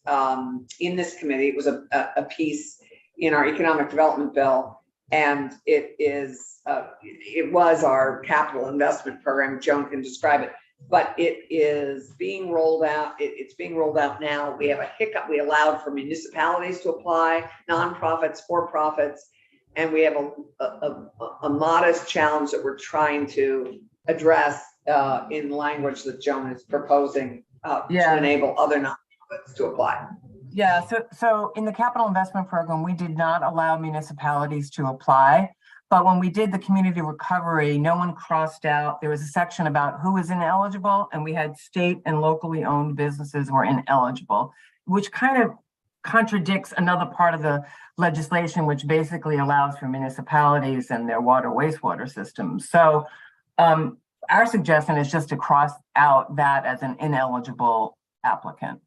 in this committee. It was a piece in our economic development bill, and it was our capital investment program. Joan can describe it, but it is being rolled out. It's being rolled out now. We have a hiccup. We allowed for municipalities to apply, nonprofits, for-profits. And we have a modest challenge that we're trying to address in language that Joan is proposing to enable other nonprofits to apply. Yeah, so in the capital investment program, we did not allow municipalities to apply. But when we did the community recovery, no one crossed out. There was a section about who was ineligible, and we had state and locally owned businesses were ineligible, which kind of contradicts another part of the legislation, which basically allows for municipalities and their water wastewater systems. So our suggestion is just to cross out that as an ineligible applicant.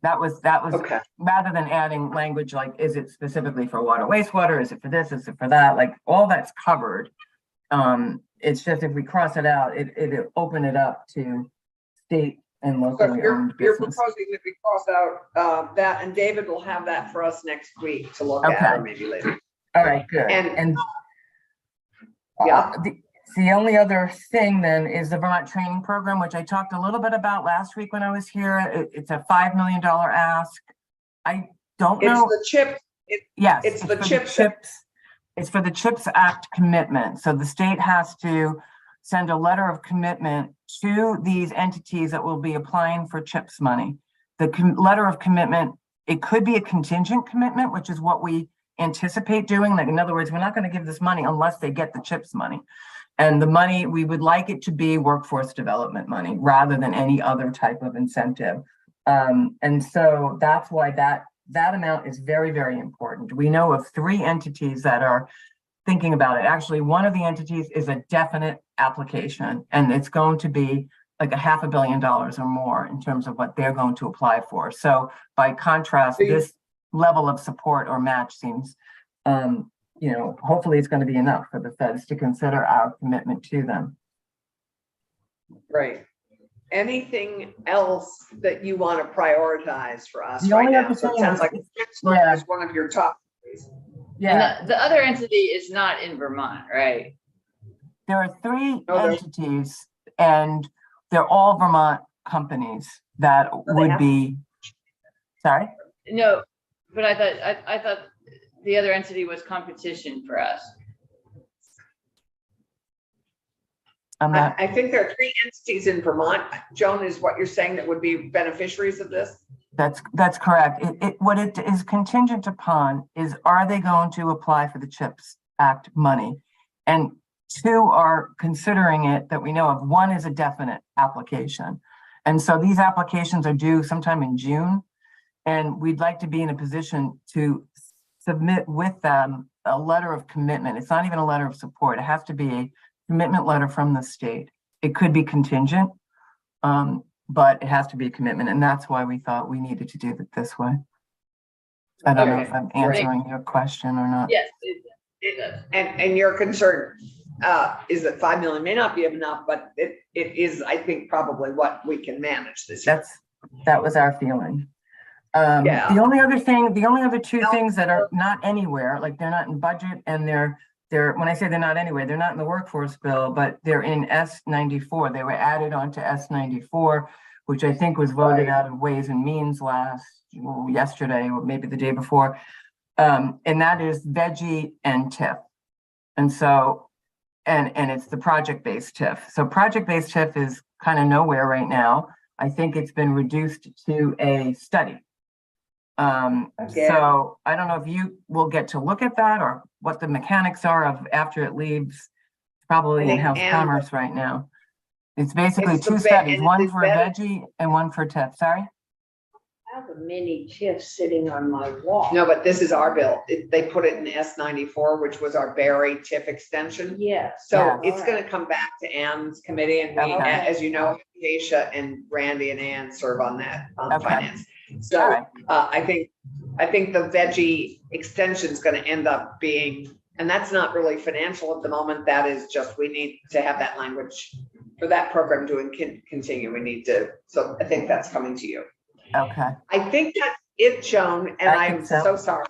That was okay. Rather than adding language like, is it specifically for water wastewater? Is it for this? Is it for that? Like all that's covered. It's just if we cross it out, it'll open it up to state and So locally if you're owned you're business. proposing that we cross out that, and David will have that for us next week to look at, or Okay. maybe later. All right, good. And- Uh, Yeah. The only other thing then is the Vermont Training Program, which I talked a little bit about last week when I was here. It's a $5 million ask. I don't It's know. the chip, Yes. it's the for CHIPS. It's for the CHIPS Act commitment. So the state has to send a letter of commitment to these entities that will be applying for CHIPS money. The letter of commitment, it could be a contingent commitment, which is what we anticipate doing. Like, in other words, we're not going to give this money unless they get the CHIPS money. And the money, we would like it to be workforce development money rather than any other type of incentive. And so that's why that amount is very, very important. We know of 3 entities that are thinking about it. Actually, one of the entities is a definite application, and it's going to be like $500 million or more in terms of what they're going to apply for. So by contrast, this level of support or match seems, hopefully it's going to be enough for the feds to consider our commitment to them. Right. Anything else that you want to prioritize for us The right only now? other So it thing sounds is- like CHIPS yeah. is one of your top. Yeah, And the other entity is not in Vermont, right? there are 3 Oh, there- entities, and they're all Vermont companies that would have- be, sorry? No, but I thought the other entity was competition for us. I'm not, I think there are 3 entities in Vermont. Joan, is what you're saying that would be beneficiaries of this? that's correct. What it is contingent upon is, are they going to apply for the CHIPS Act money? And 2 are considering it that we know of. 1 is a definite application. And so these applications are due sometime in June. And we'd like to be in a position to submit with them a letter of commitment. It's not even a letter of support. It has to be a commitment letter from the state. It could be contingent, but it has to be a commitment. And that's why we thought we needed to do it this way. I don't know if I'm answering your question or not. Yes, it does. And your concern is that 5 million may not be enough, but it is, I think, probably what we can manage this year. That was our feeling. Yeah. The only other 2 things that are not anywhere, like they're not in budget, and they're, when I say they're not anywhere, they're not in the workforce bill, but they're in S94. They were added onto S94, which I think was voted out of Ways and Means yesterday, or maybe the day before. And that is veggie and TIF. And so, and it's the project-based TIF. So project-based TIF is kind of nowhere right now. I think it's been reduced to a study. So I don't know if you will get to look at that or what the mechanics are of after it leaves probably in-house commerce right now. It's basically It's the 2 ve- studies, and one it's for better- veggie and one for TIF. Sorry? I have a mini TIF sitting on my wall. No, but this is our bill. They put it in S94, which was our Berry TIF extension. Yes. So Yeah. it's gonna come back to Ann's committee, and we, Okay. as you know, Aisha and Randy and Ann serve on that, on Okay. finance. All So, right. I think the veggie extension is gonna end up being, and that's not really financial at the moment. That is just, we need to have that language for that program to continue. We need to, so I think that's coming to you. Okay, I think that's it, Joan, and I I'm think so. so sorry.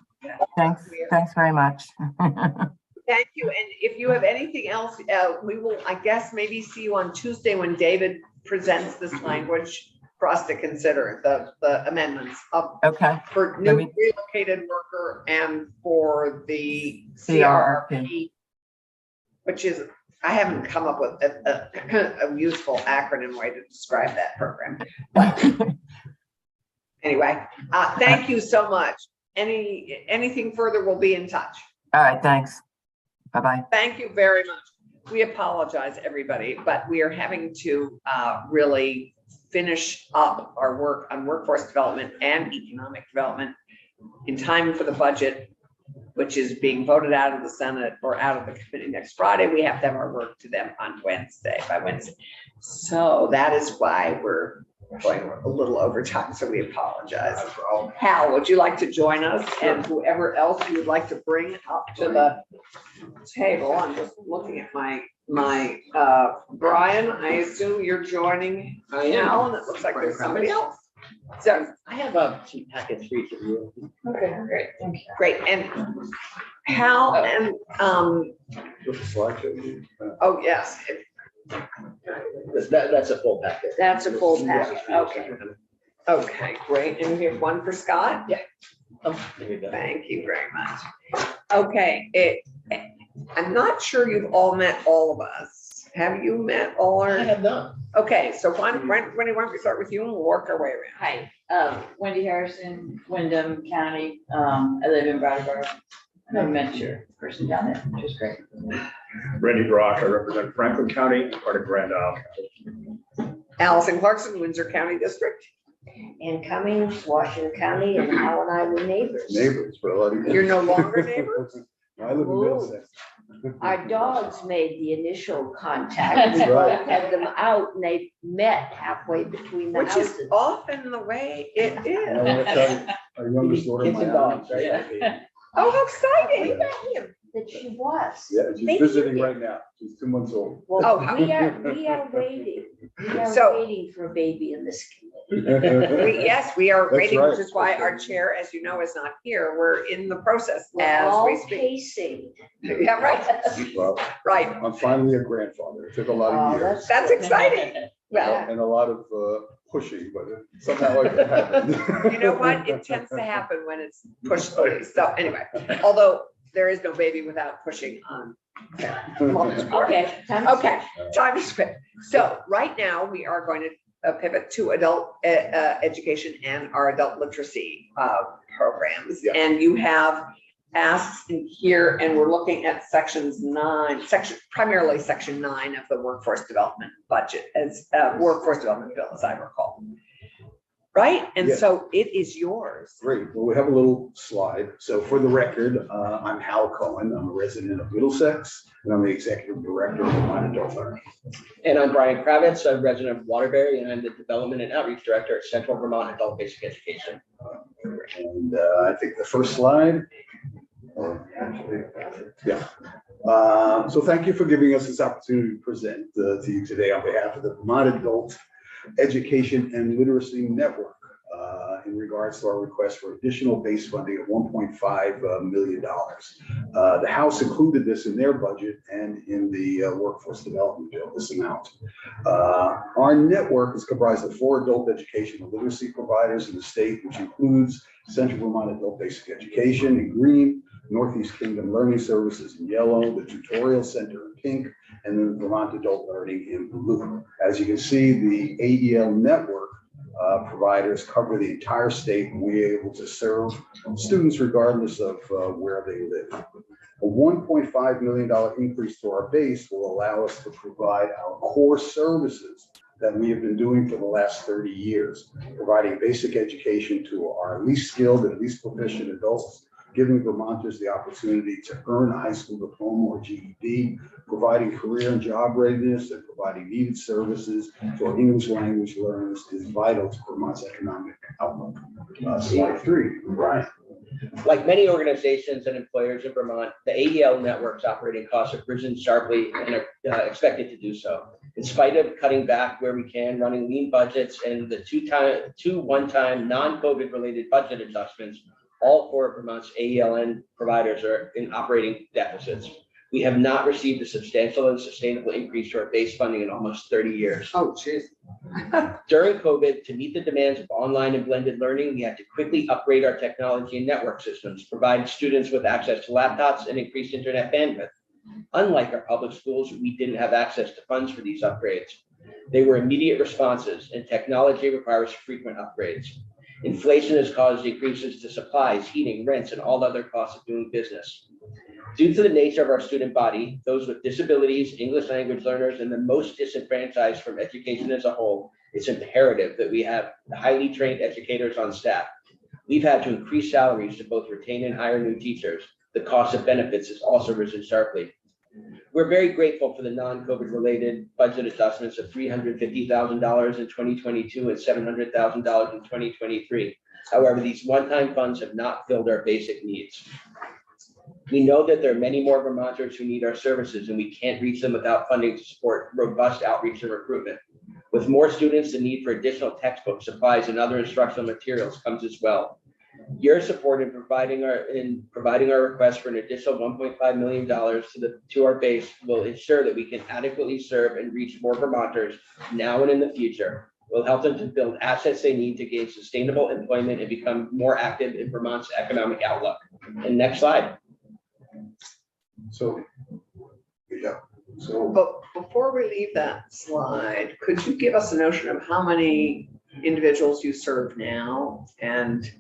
thanks very much. Thank you. And if you have anything else, we will, I guess, maybe see you on Tuesday when David presents this language for us to consider, the amendments of, Okay, for Let new me- relocated worker and for the CRRP. CRRP, which is, I haven't come up with a useful acronym way to describe that program. Anyway, thank you so much. Anything further, we'll be in touch. all right, thanks. Bye-bye. Thank you very much. We apologize, everybody, but we are having to really finish up our work on workforce development and economic development in time for the budget, which is being voted out of the Senate or out of the committee next Friday. We have to have our work to them on Wednesday, by Wednesday. So that is why we're going a little overtime, so we apologize. Hal, would you like to join us, and whoever else you would like to bring up to the table? I'm just looking at my Brian, I assume you're joining Hal, and it looks like there's somebody else. So, I have some packets for each of you. Okay, great, thank you. great, and Hal and, oh, yes, That's a full packet. that's a full package, okay. Okay, great, and we have one for Scott? Yeah. There you go. Thank you very much. Okay, I'm not sure you've all met all of us. Have you met all I our? have not. Okay, so why don't we start with you and we'll work our way around? Hi, Wendy Harrison, Wyndham County. I live in Brattleboro. I met your person down there, which is great. Randy Brock, I represent Franklin County, part of Grand Isle. Allison Clarkson, Windsor County District. And Cummings, Washington County, and Hal and I were neighbors. Neighbors for a lot of years. You're no longer neighbors? I live in Middlesex. Our dogs made the initial contact. We That's right. both had them out and they met halfway between the Which is houses. often the way it I is. want to tell you, our youngest daughter, Kids and Miami, dogs, right? Oh, how exciting. We met him, that she was. yeah, she's Thank you. visiting right now. She's 2 months old. Oh, Well, how- we are waiting. We are So- waiting for a baby in this community. Yes, we are That's waiting, right. which is why our chair, as you know, is not here. We're in the process We're as we all speak. pacing. Yeah, right, Well, right. I'm finally a grandfather. It took a lot Oh, of years That's exciting. Well, and a lot of pushing, but somehow it happened. you know what? It tends to happen when it's pushed. So anyway, although there is no baby without pushing on. Mama's part. Okay. Okay, time to spend. So right now, we are going to pivot to adult education and our adult literacy programs. Yeah. And you have asked in here, and we're looking at primarily section 9 of the workforce development budget as workforce development bill, as I recall. Right? And Yeah. so it is yours. Great. Well, we have a little slide. So for the record, I'm Hal Cohen. I'm a resident of Middlesex, and I'm the executive director of Vermont Adult Learning. And I'm Brian Kravitz, I'm a resident of Waterbury, and I'm the Development and Outreach Director at Central Vermont Adult Basic Education. And I think the first slide. Yeah. So thank you for giving us this opportunity to present to you today on behalf of the Vermont Adult Education and Literacy Network in regards to our request for additional base funding of $1.5 million. The House included this in their budget and in the workforce development bill, this amount. Our network is comprised of 4 adult education and literacy providers in the state, which includes Central Vermont Adult Basic Education in green, Northeast Kingdom Learning Services in yellow, the Tutorial Center in pink, and then Vermont Adult Learning in blue. As you can see, the AEL network providers cover the entire state, and we're able to serve students regardless of where they live. A $1.5 million increase to our base will allow us to provide our core services that we have been doing for the last 30 years, providing basic education to our least skilled and least proficient adults, giving Vermonters the opportunity to earn a high school diploma or GED, providing career and job readiness, and providing needed services to our English language learners is vital to Vermont's economic outlook. Slide 3, Brian. Like many organizations and employers in Vermont, the AEL network's operating costs have risen sharply and are expected to do so. In spite of cutting back where we can, running lean budgets, and the two one-time non-COVID related budget adjustments, all 4 of Vermont's AELN providers are in operating deficits. We have not received a substantial and sustainable increase to our base funding in almost 30 years. Oh, geez. During COVID, to meet the demands of online and blended learning, we had to quickly upgrade our technology and network systems, provide students with access to laptops and increased internet bandwidth. Unlike our public schools, we didn't have access to funds for these upgrades. They were immediate responses, and technology requires frequent upgrades. Inflation has caused increases to supplies, heating, rents, and all other costs of doing business. Due to the nature of our student body, those with disabilities, English language learners, and the most disenfranchised from education as a whole, it's imperative that we have highly trained educators on staff. We've had to increase salaries to both retain and hire new teachers. The cost of benefits has also risen sharply. We're very grateful for the non-COVID related budget adjustments of $350,000 in 2022 and $700,000 in 2023. However, these one-time funds have not filled our basic needs. We know that there are many more Vermonters who need our services, and we can't reach them without funding to support robust outreach and recruitment. With more students, the need for additional textbooks, supplies, and other instructional materials comes as well. Your support in providing our request for an additional $1.5 million to our base will ensure that we can adequately serve and reach more Vermonters now and in the future. Will help them to build assets they need to gain sustainable employment and become more active in Vermont's economic outlook. And next slide. So, yeah, so But before we leave that slide, could you give us a notion of how many individuals you serve now and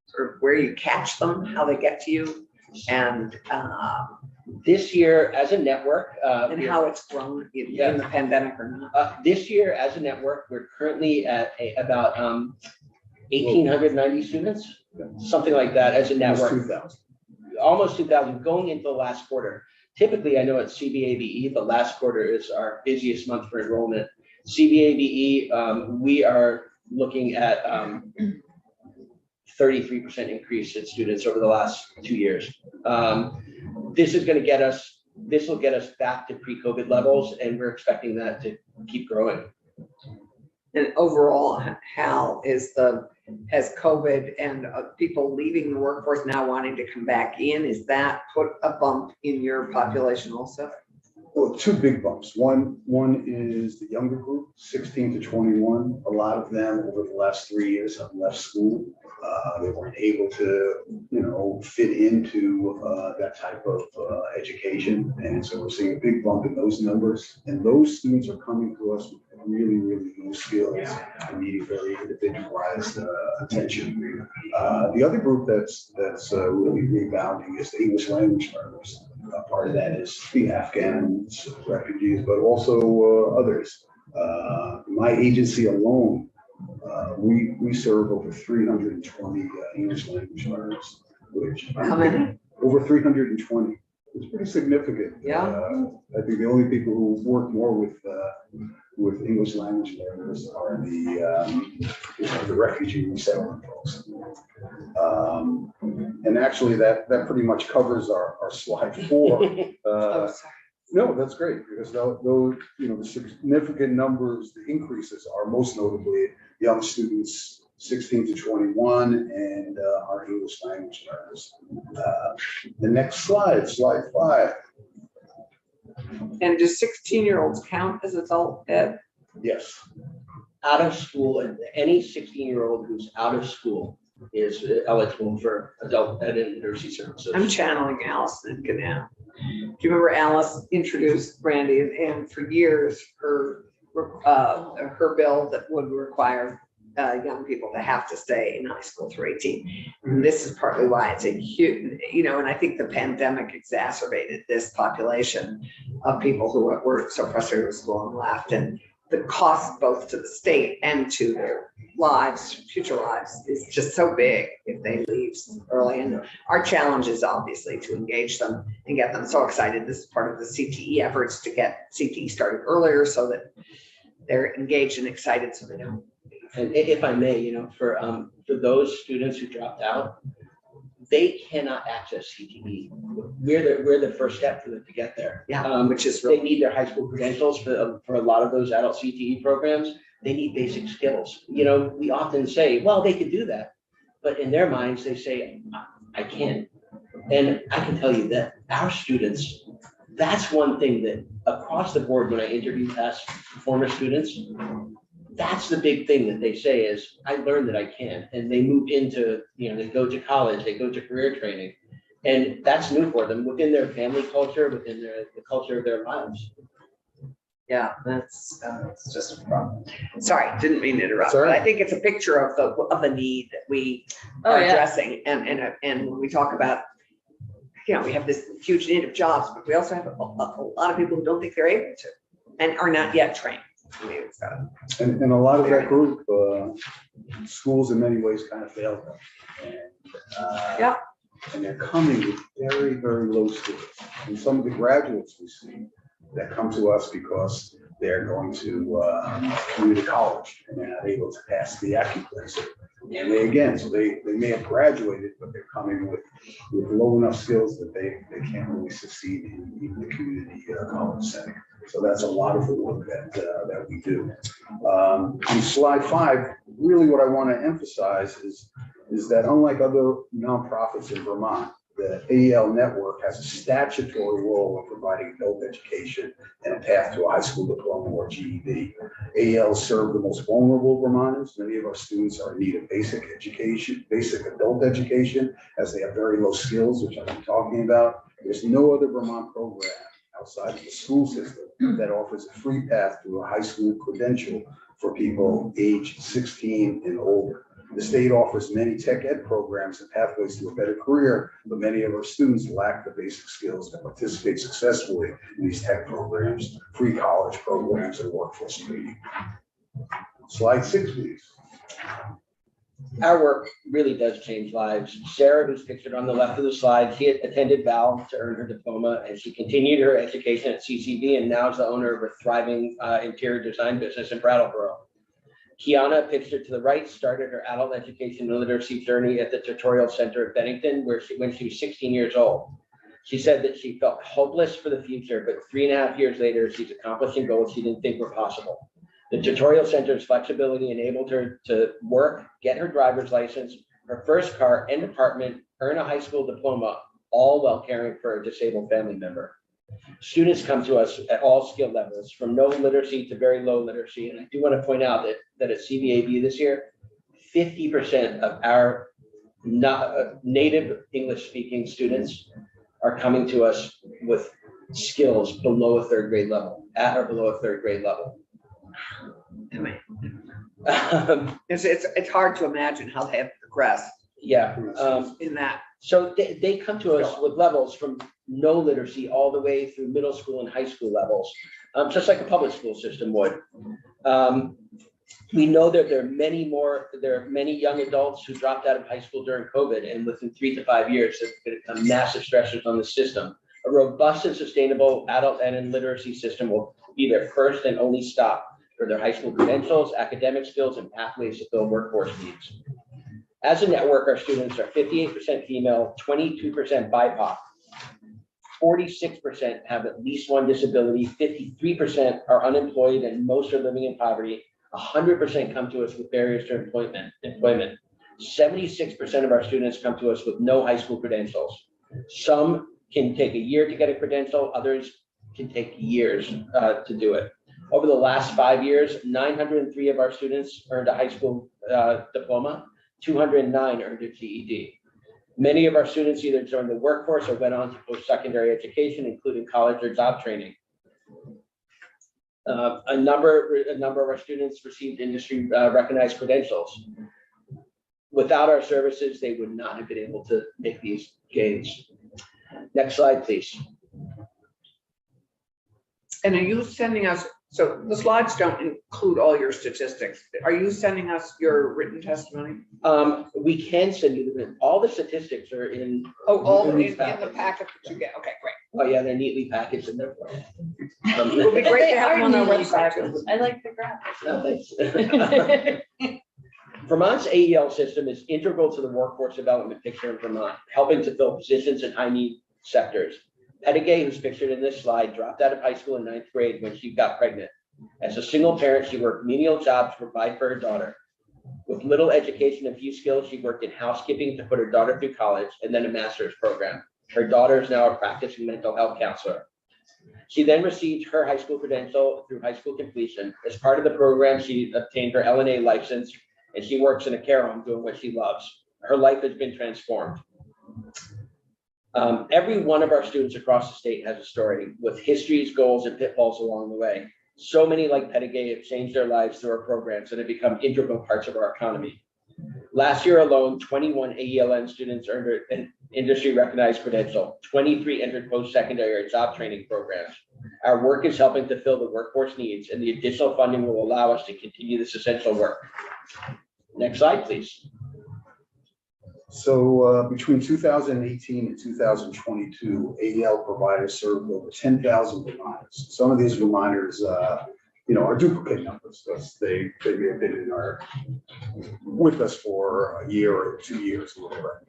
sort of where you catch them, how they get to you, and This year as a network. how it's grown in the pandemic or not? This year as a network, we're currently at about 1,890 students, something like that as a network. 2,000. Almost 2,000 going into the last quarter. Typically, I know at CBABE, the last quarter is our busiest month for enrollment. CBABE, we are looking at 33% increase in students over the last 2 years. This will get us back to pre-COVID levels, and we're expecting that to keep growing. And overall, how has COVID and people leaving the workforce now wanting to come back in, is that put a bump in your population also? Well, two big bumps. One is the younger group, 16 to 21. A lot of them over the last 3 years have left school. They weren't able to, fit into that type of education. And so we're seeing a big bump in those numbers. And those students are coming to us with really, really low skills and needing very individualized attention. The other group that's really rebounding is the English language learners. Part of that is the Afghans, refugees, but also others. My agency alone, we serve over 320 English language learners, which How many? over 320. It's pretty significant. Yeah. I think the only people who work more with English language learners are the refugee resettlement folks. And actually that pretty much covers our slide 4. Oh, sorry. No, that's great, because those, the significant numbers, the increases are most notably young students 16 to 21 and our English language learners. The next slide 5. And do 16-year-olds count as adult ed? Yes. Out of school, and any 16-year-old who's out of school is eligible for adult ed and literacy services. I'm channeling Allison Ganell. Do you remember Alice introduced Brandy, and for years her bill that would require young people to have to stay in high school through 18. And this is partly why it's a huge, and I think the pandemic exacerbated this population of people who were so frustrated with school and left, and the cost both to the state and to their lives, future lives, is just so big if they leave early. And our challenge is obviously to engage them and get them so excited. This is part of the CTE efforts to get CTE started earlier so that they're engaged and excited so they don't. And if I may, for those students who dropped out, they cannot access CTE. We're the first step for them to get there. Yeah, which is they need their high school credentials for a lot of those adult CTE programs. They need basic skills. We often say, well, they could do that, but in their minds they say, I can't. And I can tell you that our students, that's one thing that across the board when I interview past former students, that's the big thing that they say is, I learned that I can. And they move into, they go to college, they go to career training. And that's new for them within their family culture, within the culture of their lives. Yeah, that's just a problem. Sorry, didn't mean to interrupt, Sorry. but I think it's a picture of the need that we are addressing. And when we talk about, we have this huge need of jobs, but we also have a lot of people who don't think they're able to and are not yet trained. And a lot of that group, schools in many ways kind of failed them. And, Yeah. and they're coming with very, very low skills. And some of the graduates we see that come to us because they're going to community college and they're not able to pass the AccuPlacer. And they, again, so they may have graduated, but they're coming with low enough skills that they can't really succeed in even the community college setting. So that's a lot of the work that we do. On slide 5, really what I want to emphasize is that unlike other nonprofits in Vermont, the AEL network has a statutory role of providing adult education and a path to a high school diploma or GED. AEL serve the most vulnerable Vermonters. Many of our students are in need of basic education, basic adult education, as they have very low skills, which I've been talking about. There's no other Vermont program outside of the school system that offers a free path to a high school credential for people age 16 and older. The state offers many tech ed programs and pathways to a better career, but many of our students lack the basic skills to participate successfully in these tech programs, free college programs, and workforce training. Slide 6, please. Our work really does change lives. Sarah, who's pictured on the left of the slide, she attended Val to earn her diploma, and she continued her education at CCV and now is the owner of a thriving interior design business in Brattleboro. Kiana, pictured to the right, started her adult education and literacy journey at the Tutorial Center of Bennington, when she was 16 years old. She said that she felt hopeless for the future, but 3.5 years later, she's accomplishing goals she didn't think were possible. The Tutorial Center's flexibility enabled her to work, get her driver's license, her first car and apartment, earn a high school diploma, all while caring for a disabled family member. Students come to us at all skill levels, from no literacy to very low literacy. And I do want to point out that at CVAB this year, 50% of our native English speaking students are coming to us with skills below a 3rd grade level, at or below a 3rd grade level. It's hard to imagine how they have progressed in that. So they come to us with levels from no literacy all the way through middle school and high school levels, just like a public school system would. We know that there are many young adults who dropped out of high school during COVID, and within 3 to 5 years, have become massive stressors on the system. A robust and sustainable adult and literacy system will be their first and only stop for their high school credentials, academic skills, and pathways to fill workforce needs. As a network, our students are 58% female, 22% BIPOC, 46% have at least one disability, 53% are unemployed, and most are living in poverty. 100% come to us with barriers to employment. 76% of our students come to us with no high school credentials. Some can take a year to get a credential, others can take years to do it. Over the last 5 years, 903 of our students earned a high school diploma, 209 earned a GED. Many of our students either joined the workforce or went on to post-secondary education, including college or job training. A number of our students received industry recognized credentials. Without our services, they would not have been able to make these gains. Next slide, please. And are you sending us, so the slides don't include all your statistics. Are you sending us your written testimony? We can send you all the statistics are in. All in the packet that you get. Okay, great. Oh yeah, they're neatly packaged in there. It would be great to have them on our They are website. neatly I like the graphics. No, thanks. Vermont's AEL system is integral to the workforce development picture in Vermont, helping to fill positions in high need sectors. Pettigay, who's pictured in this slide, dropped out of high school in 9th grade when she got pregnant. As a single parent, she worked menial jobs to provide for her daughter. With little education and few skills, she worked in housekeeping to put her daughter through college and then a master's program. Her daughter is now a practicing mental health counselor. She then received her high school credential through high school completion. As part of the program, she obtained her LNA license, and she works in a care home doing what she loves. Her life has been transformed. Every one of our students across the state has a story with histories, goals, and pitfalls along the way. So many like Pettigay have changed their lives through our programs and have become integral parts of our economy. Last year alone, 21 AELN students earned an industry recognized credential. 23 entered post-secondary or job training programs. Our work is helping to fill the workforce needs, and the additional funding will allow us to continue this essential work. Next slide, please. So between 2018 and 2022, AEL providers served over 10,000 Vermonters. Some of these Vermonters, are duplicate numbers because they may have been with us for a year or 2 years or whatever.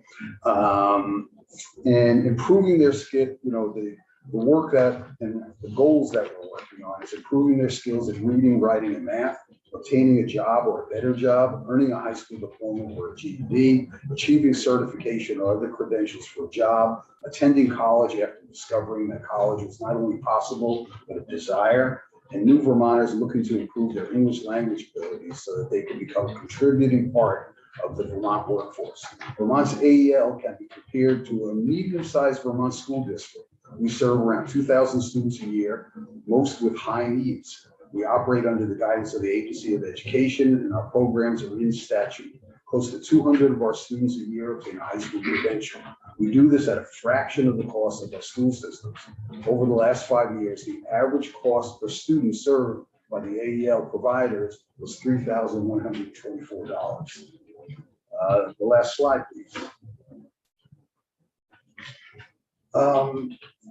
And improving their skill, the work and the goals that we're working on is improving their skills in reading, writing, and math, obtaining a job or a better job, earning a high school diploma or a GED, achieving certification or other credentials for a job, attending college after discovering that college was not only possible, but a desire, and new Vermonters looking to improve their English language abilities so that they can become a contributing part of the Vermont workforce. Vermont's AEL can be compared to a medium-sized Vermont school district. We serve around 2,000 students a year, most with high needs. We operate under the guidance of the Agency of Education, and our programs are in statute. Close to 200 of our students a year obtain a high school credential. We do this at a fraction of the cost of our school systems. Over the last 5 years, the average cost per student served by the AEL providers was $3,124. The last slide, please.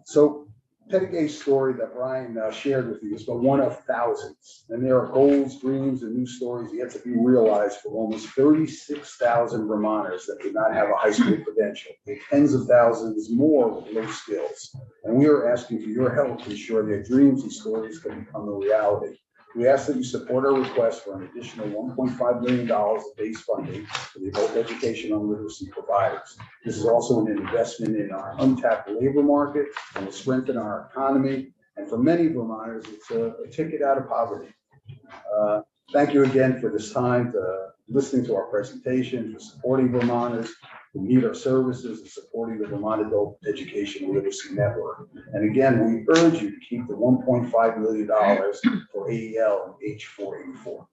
So Pettygay's story that Brian shared with you is but one of thousands, and there are goals, dreams, and new stories yet to be realized for almost 36,000 Vermonters that do not have a high school credential, and tens of thousands more with low skills. And we are asking for your help to ensure their dreams and stories can become a reality. We ask that you support our request for an additional $1.5 million of base funding for the adult education and literacy providers. This is also an investment in our untapped labor market and will strengthen our economy. And for many Vermonters, it's a ticket out of poverty. Thank you again for this time, listening to our presentation, for supporting Vermonters who need our services, and supporting the Vermont Adult Education and Literacy Network. And again, we urge you to keep the $1.5 million for AEL and H484.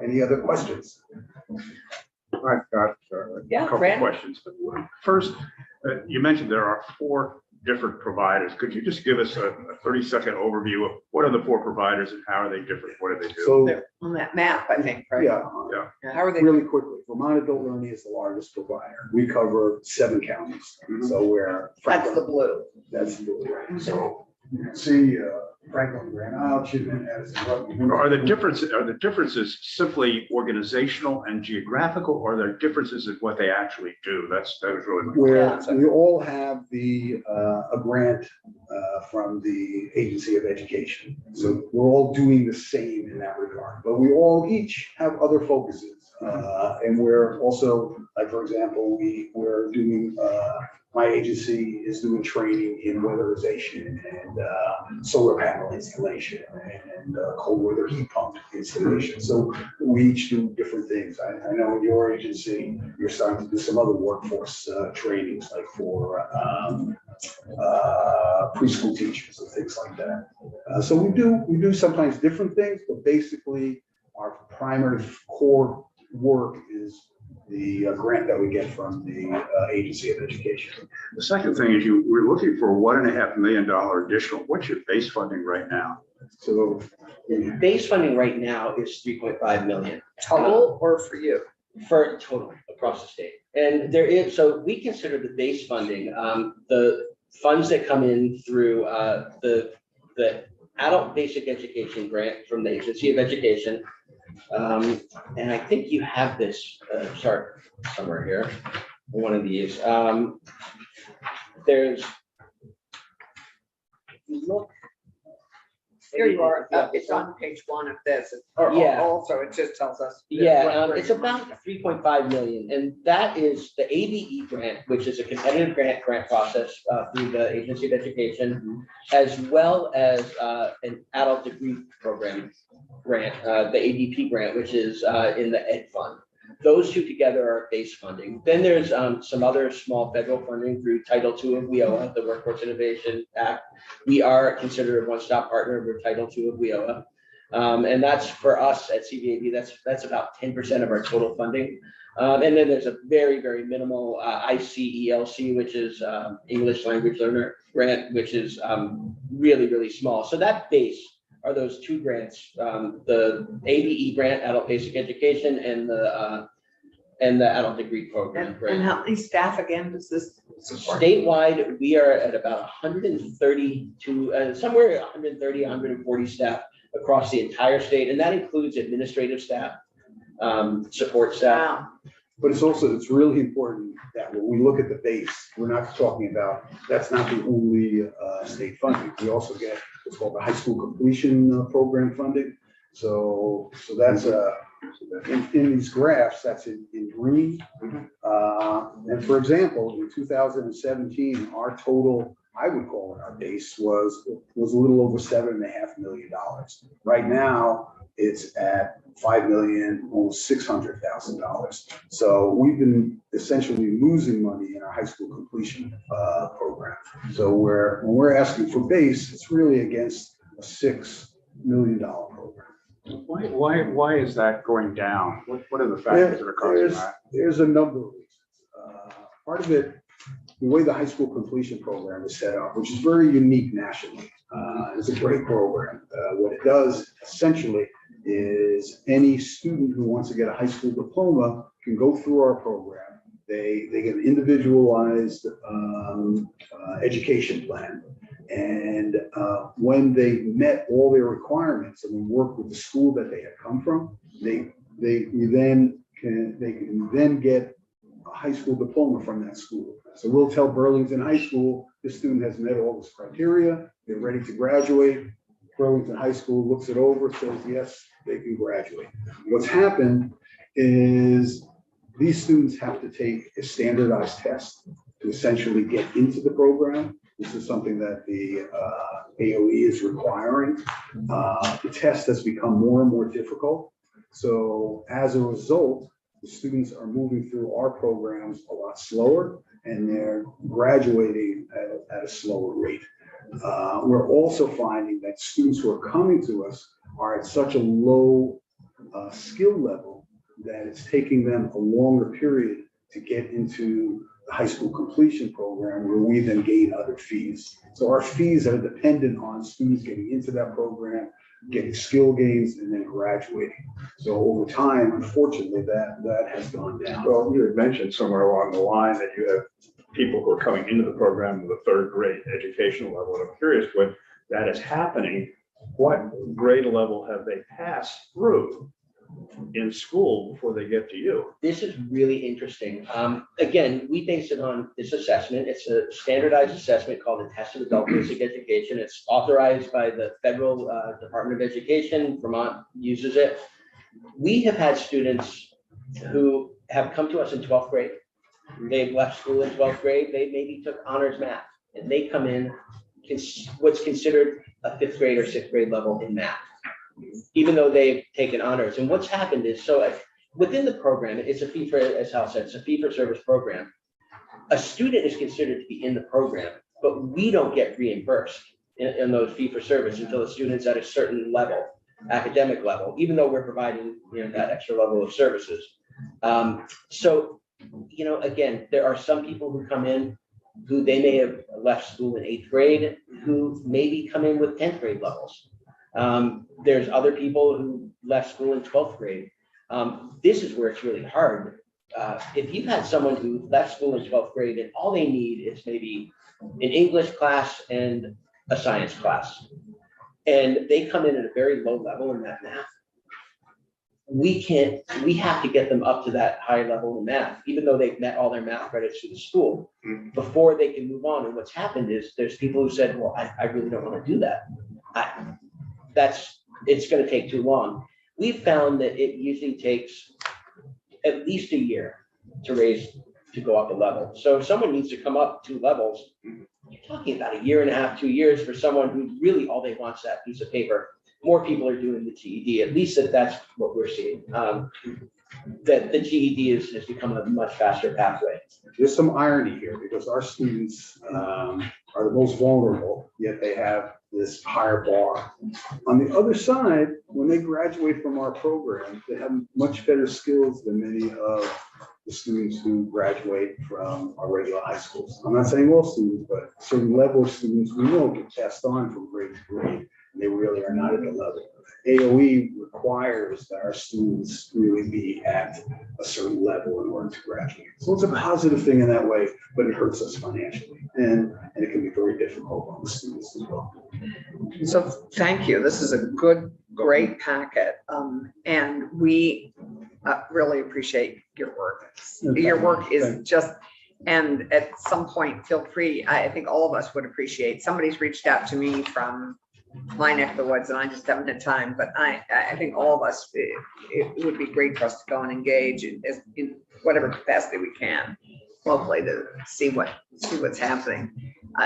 Any other questions? I've got a couple Brad? questions. First, you mentioned there are 4 different providers. Could you just give us a 30-second overview of what are the 4 providers and how are they different? What do they do? So, They're on that map, I think, right? yeah, How are they? really quickly, Vermont Adult Learning is the largest provider. We cover 7 counties. So we're That's the blue. That's the blue, right? So you can see Franklin, Grand Isle, Chipman, Addison, Rutland. Are the differences simply organizational and geographical, or are there differences in what they actually do? That was really my Where we all have a grant from the Agency of Education. So we're all doing the same in that regard, but we all each have other focuses. And we're also, like, for example, we're doing, my agency is doing training in weatherization and solar panel installation and cold weather heat pump installation. So we each do different things. I know in your agency, you're starting to do some other workforce trainings, like for preschool teachers and things like that. So we do sometimes different things, but basically our primary core work is the grant that we get from the Agency of Education. The second thing is we're looking for $1.5 million additional. What's your base funding right now? So Base funding right now is 3.5 million. Total or for you? For total across the state. And there is, so we consider the base funding, the funds that come in through the adult basic education grant from the Agency of Education. And I think you have this chart somewhere here, one of these. There's, look. Here you are. It's on page 1 of this. Yeah. Also, it just tells us. Yeah, it's about 3.5 million, and that is the ABE grant, which is a competitive grant process through the Agency of Education, as well as an adult degree program grant, the ADP grant, which is in the Ed Fund. Those two together are base funding. Then there's some other small federal funding through Title II of WIOA, the Workforce Innovation Act. We are considered a one-stop partner with Title II of WIOA. And that's for us at CVAB, that's about 10% of our total funding. And then there's a very, very minimal ICELC, which is English Language Learner Grant, which is really, really small. So that base are those 2 grants, the ABE grant, Adult Basic Education, and and the adult degree program. And how many staff again does this support? Statewide, we are at about 132, somewhere 130, 140 staff across the entire state, and that includes administrative staff, support staff. Wow. But it's really important that when we look at the base, we're not talking about, that's not the only state funding. We also get what's called the high school completion program funding. So that's in these graphs, that's in green. And for example, in 2017, our total, I would call it our base, was a little over $7.5 million. Right now, it's at $5 million, almost $600,000. So we've been essentially losing money in our high school completion program. So when we're asking for base, it's really against a $6 million program. Why is that going down? What are the factors that are causing that? There's a number of reasons. Part of it, the way the high school completion program is set up, which is very unique nationally, it's a great program. What it does essentially is any student who wants to get a high school diploma can go through our program. They get an individualized education plan. And when they met all their requirements and we work with the school that they had come from, they can then get a high school diploma from that school. So we'll tell Burlington High School, this student has met all this criteria, they're ready to graduate. Burlington High School looks it over, says, yes, they can graduate. What's happened is these students have to take a standardized test to essentially get into the program. This is something that the AOE is requiring. The test has become more and more difficult. So as a result, the students are moving through our programs a lot slower and they're graduating at a slower rate. We're also finding that students who are coming to us are at such a low skill level that it's taking them a longer period to get into the high school completion program, where we then gain other fees. So our fees are dependent on students getting into that program, getting skill gains, and then graduating. So over time, unfortunately, that has gone down. Well, you had mentioned somewhere along the line that you have people who are coming into the program with a third grade educational level. And I'm curious, when that is happening, what grade level have they passed through in school before they get to you? This is really interesting. Again, we base it on this assessment. It's a standardized assessment called the Test of Adult Basic Education. It's authorized by the Federal Department of Education. Vermont uses it. We have had students who have come to us in 12th grade. They've left school in 12th grade. They maybe took honors math, and they come in what's considered a 5th grade or 6th grade level in math, even though they've taken honors. And what's happened is, so within the program, it's a fee for, as Hal said, it's a fee for service program. A student is considered to be in the program, but we don't get reimbursed in those fee for service until the student's at a certain level, academic level, even though we're providing, that extra level of services. So, again, there are some people who come in who they may have left school in 8th grade, who maybe come in with 10th grade levels. There's other people who left school in 12th grade. This is where it's really hard. If you've had someone who left school in 12th grade and all they need is maybe an English class and a science class, and they come in at a very low level in that math, we have to get them up to that high level in math, even though they've met all their math credits through the school, before they can move on. And what's happened is there's people who said, well, I really don't want to do that. It's going to take too long. We've found that it usually takes at least a year to go up a level. So if someone needs to come up 2 levels, you're talking about a year and a half, 2 years for someone who really all they want is that piece of paper. More people are doing the GED, at least that's what we're seeing. That the GED has become a much faster pathway. There's some irony here because our students are the most vulnerable, yet they have this higher bar. On the other side, when they graduate from our program, they have much better skills than many of the students who graduate from our regular high schools. I'm not saying all students, but a certain level of students we know get passed on from grade to grade. and they really are not at the level. AOE requires that our students really be at a certain level in order to graduate. So it's a positive thing in that way, but it hurts us financially, and it can be very difficult on the students as well. So thank you. This is a good, great packet. And we really appreciate your work. Your work is just, and at some point, feel free, I think all of us would appreciate, somebody's reached out to me from my neck of the woods and I just haven't had time, but I think all of us, it would be great for us to go and engage in whatever capacity we can locally to see what's happening.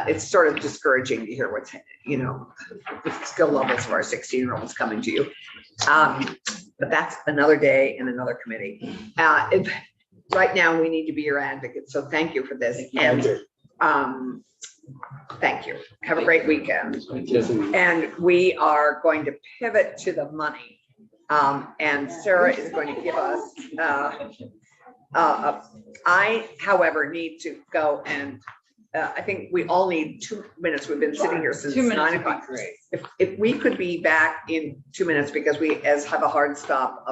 It's sort of discouraging to hear what's, the skill levels of our 16-year-olds coming to you. But that's another day and another committee. Right now, we need to be your advocate. So thank you for this. And thank you. Have a great weekend. And we are going to pivot to the money. And Sarah is going to give us, I, however, need to go and I think we all need 2 minutes. We've been sitting here since 2 minutes 9 would be o'clock. great. If we could be back in 2 minutes because we have a hard stop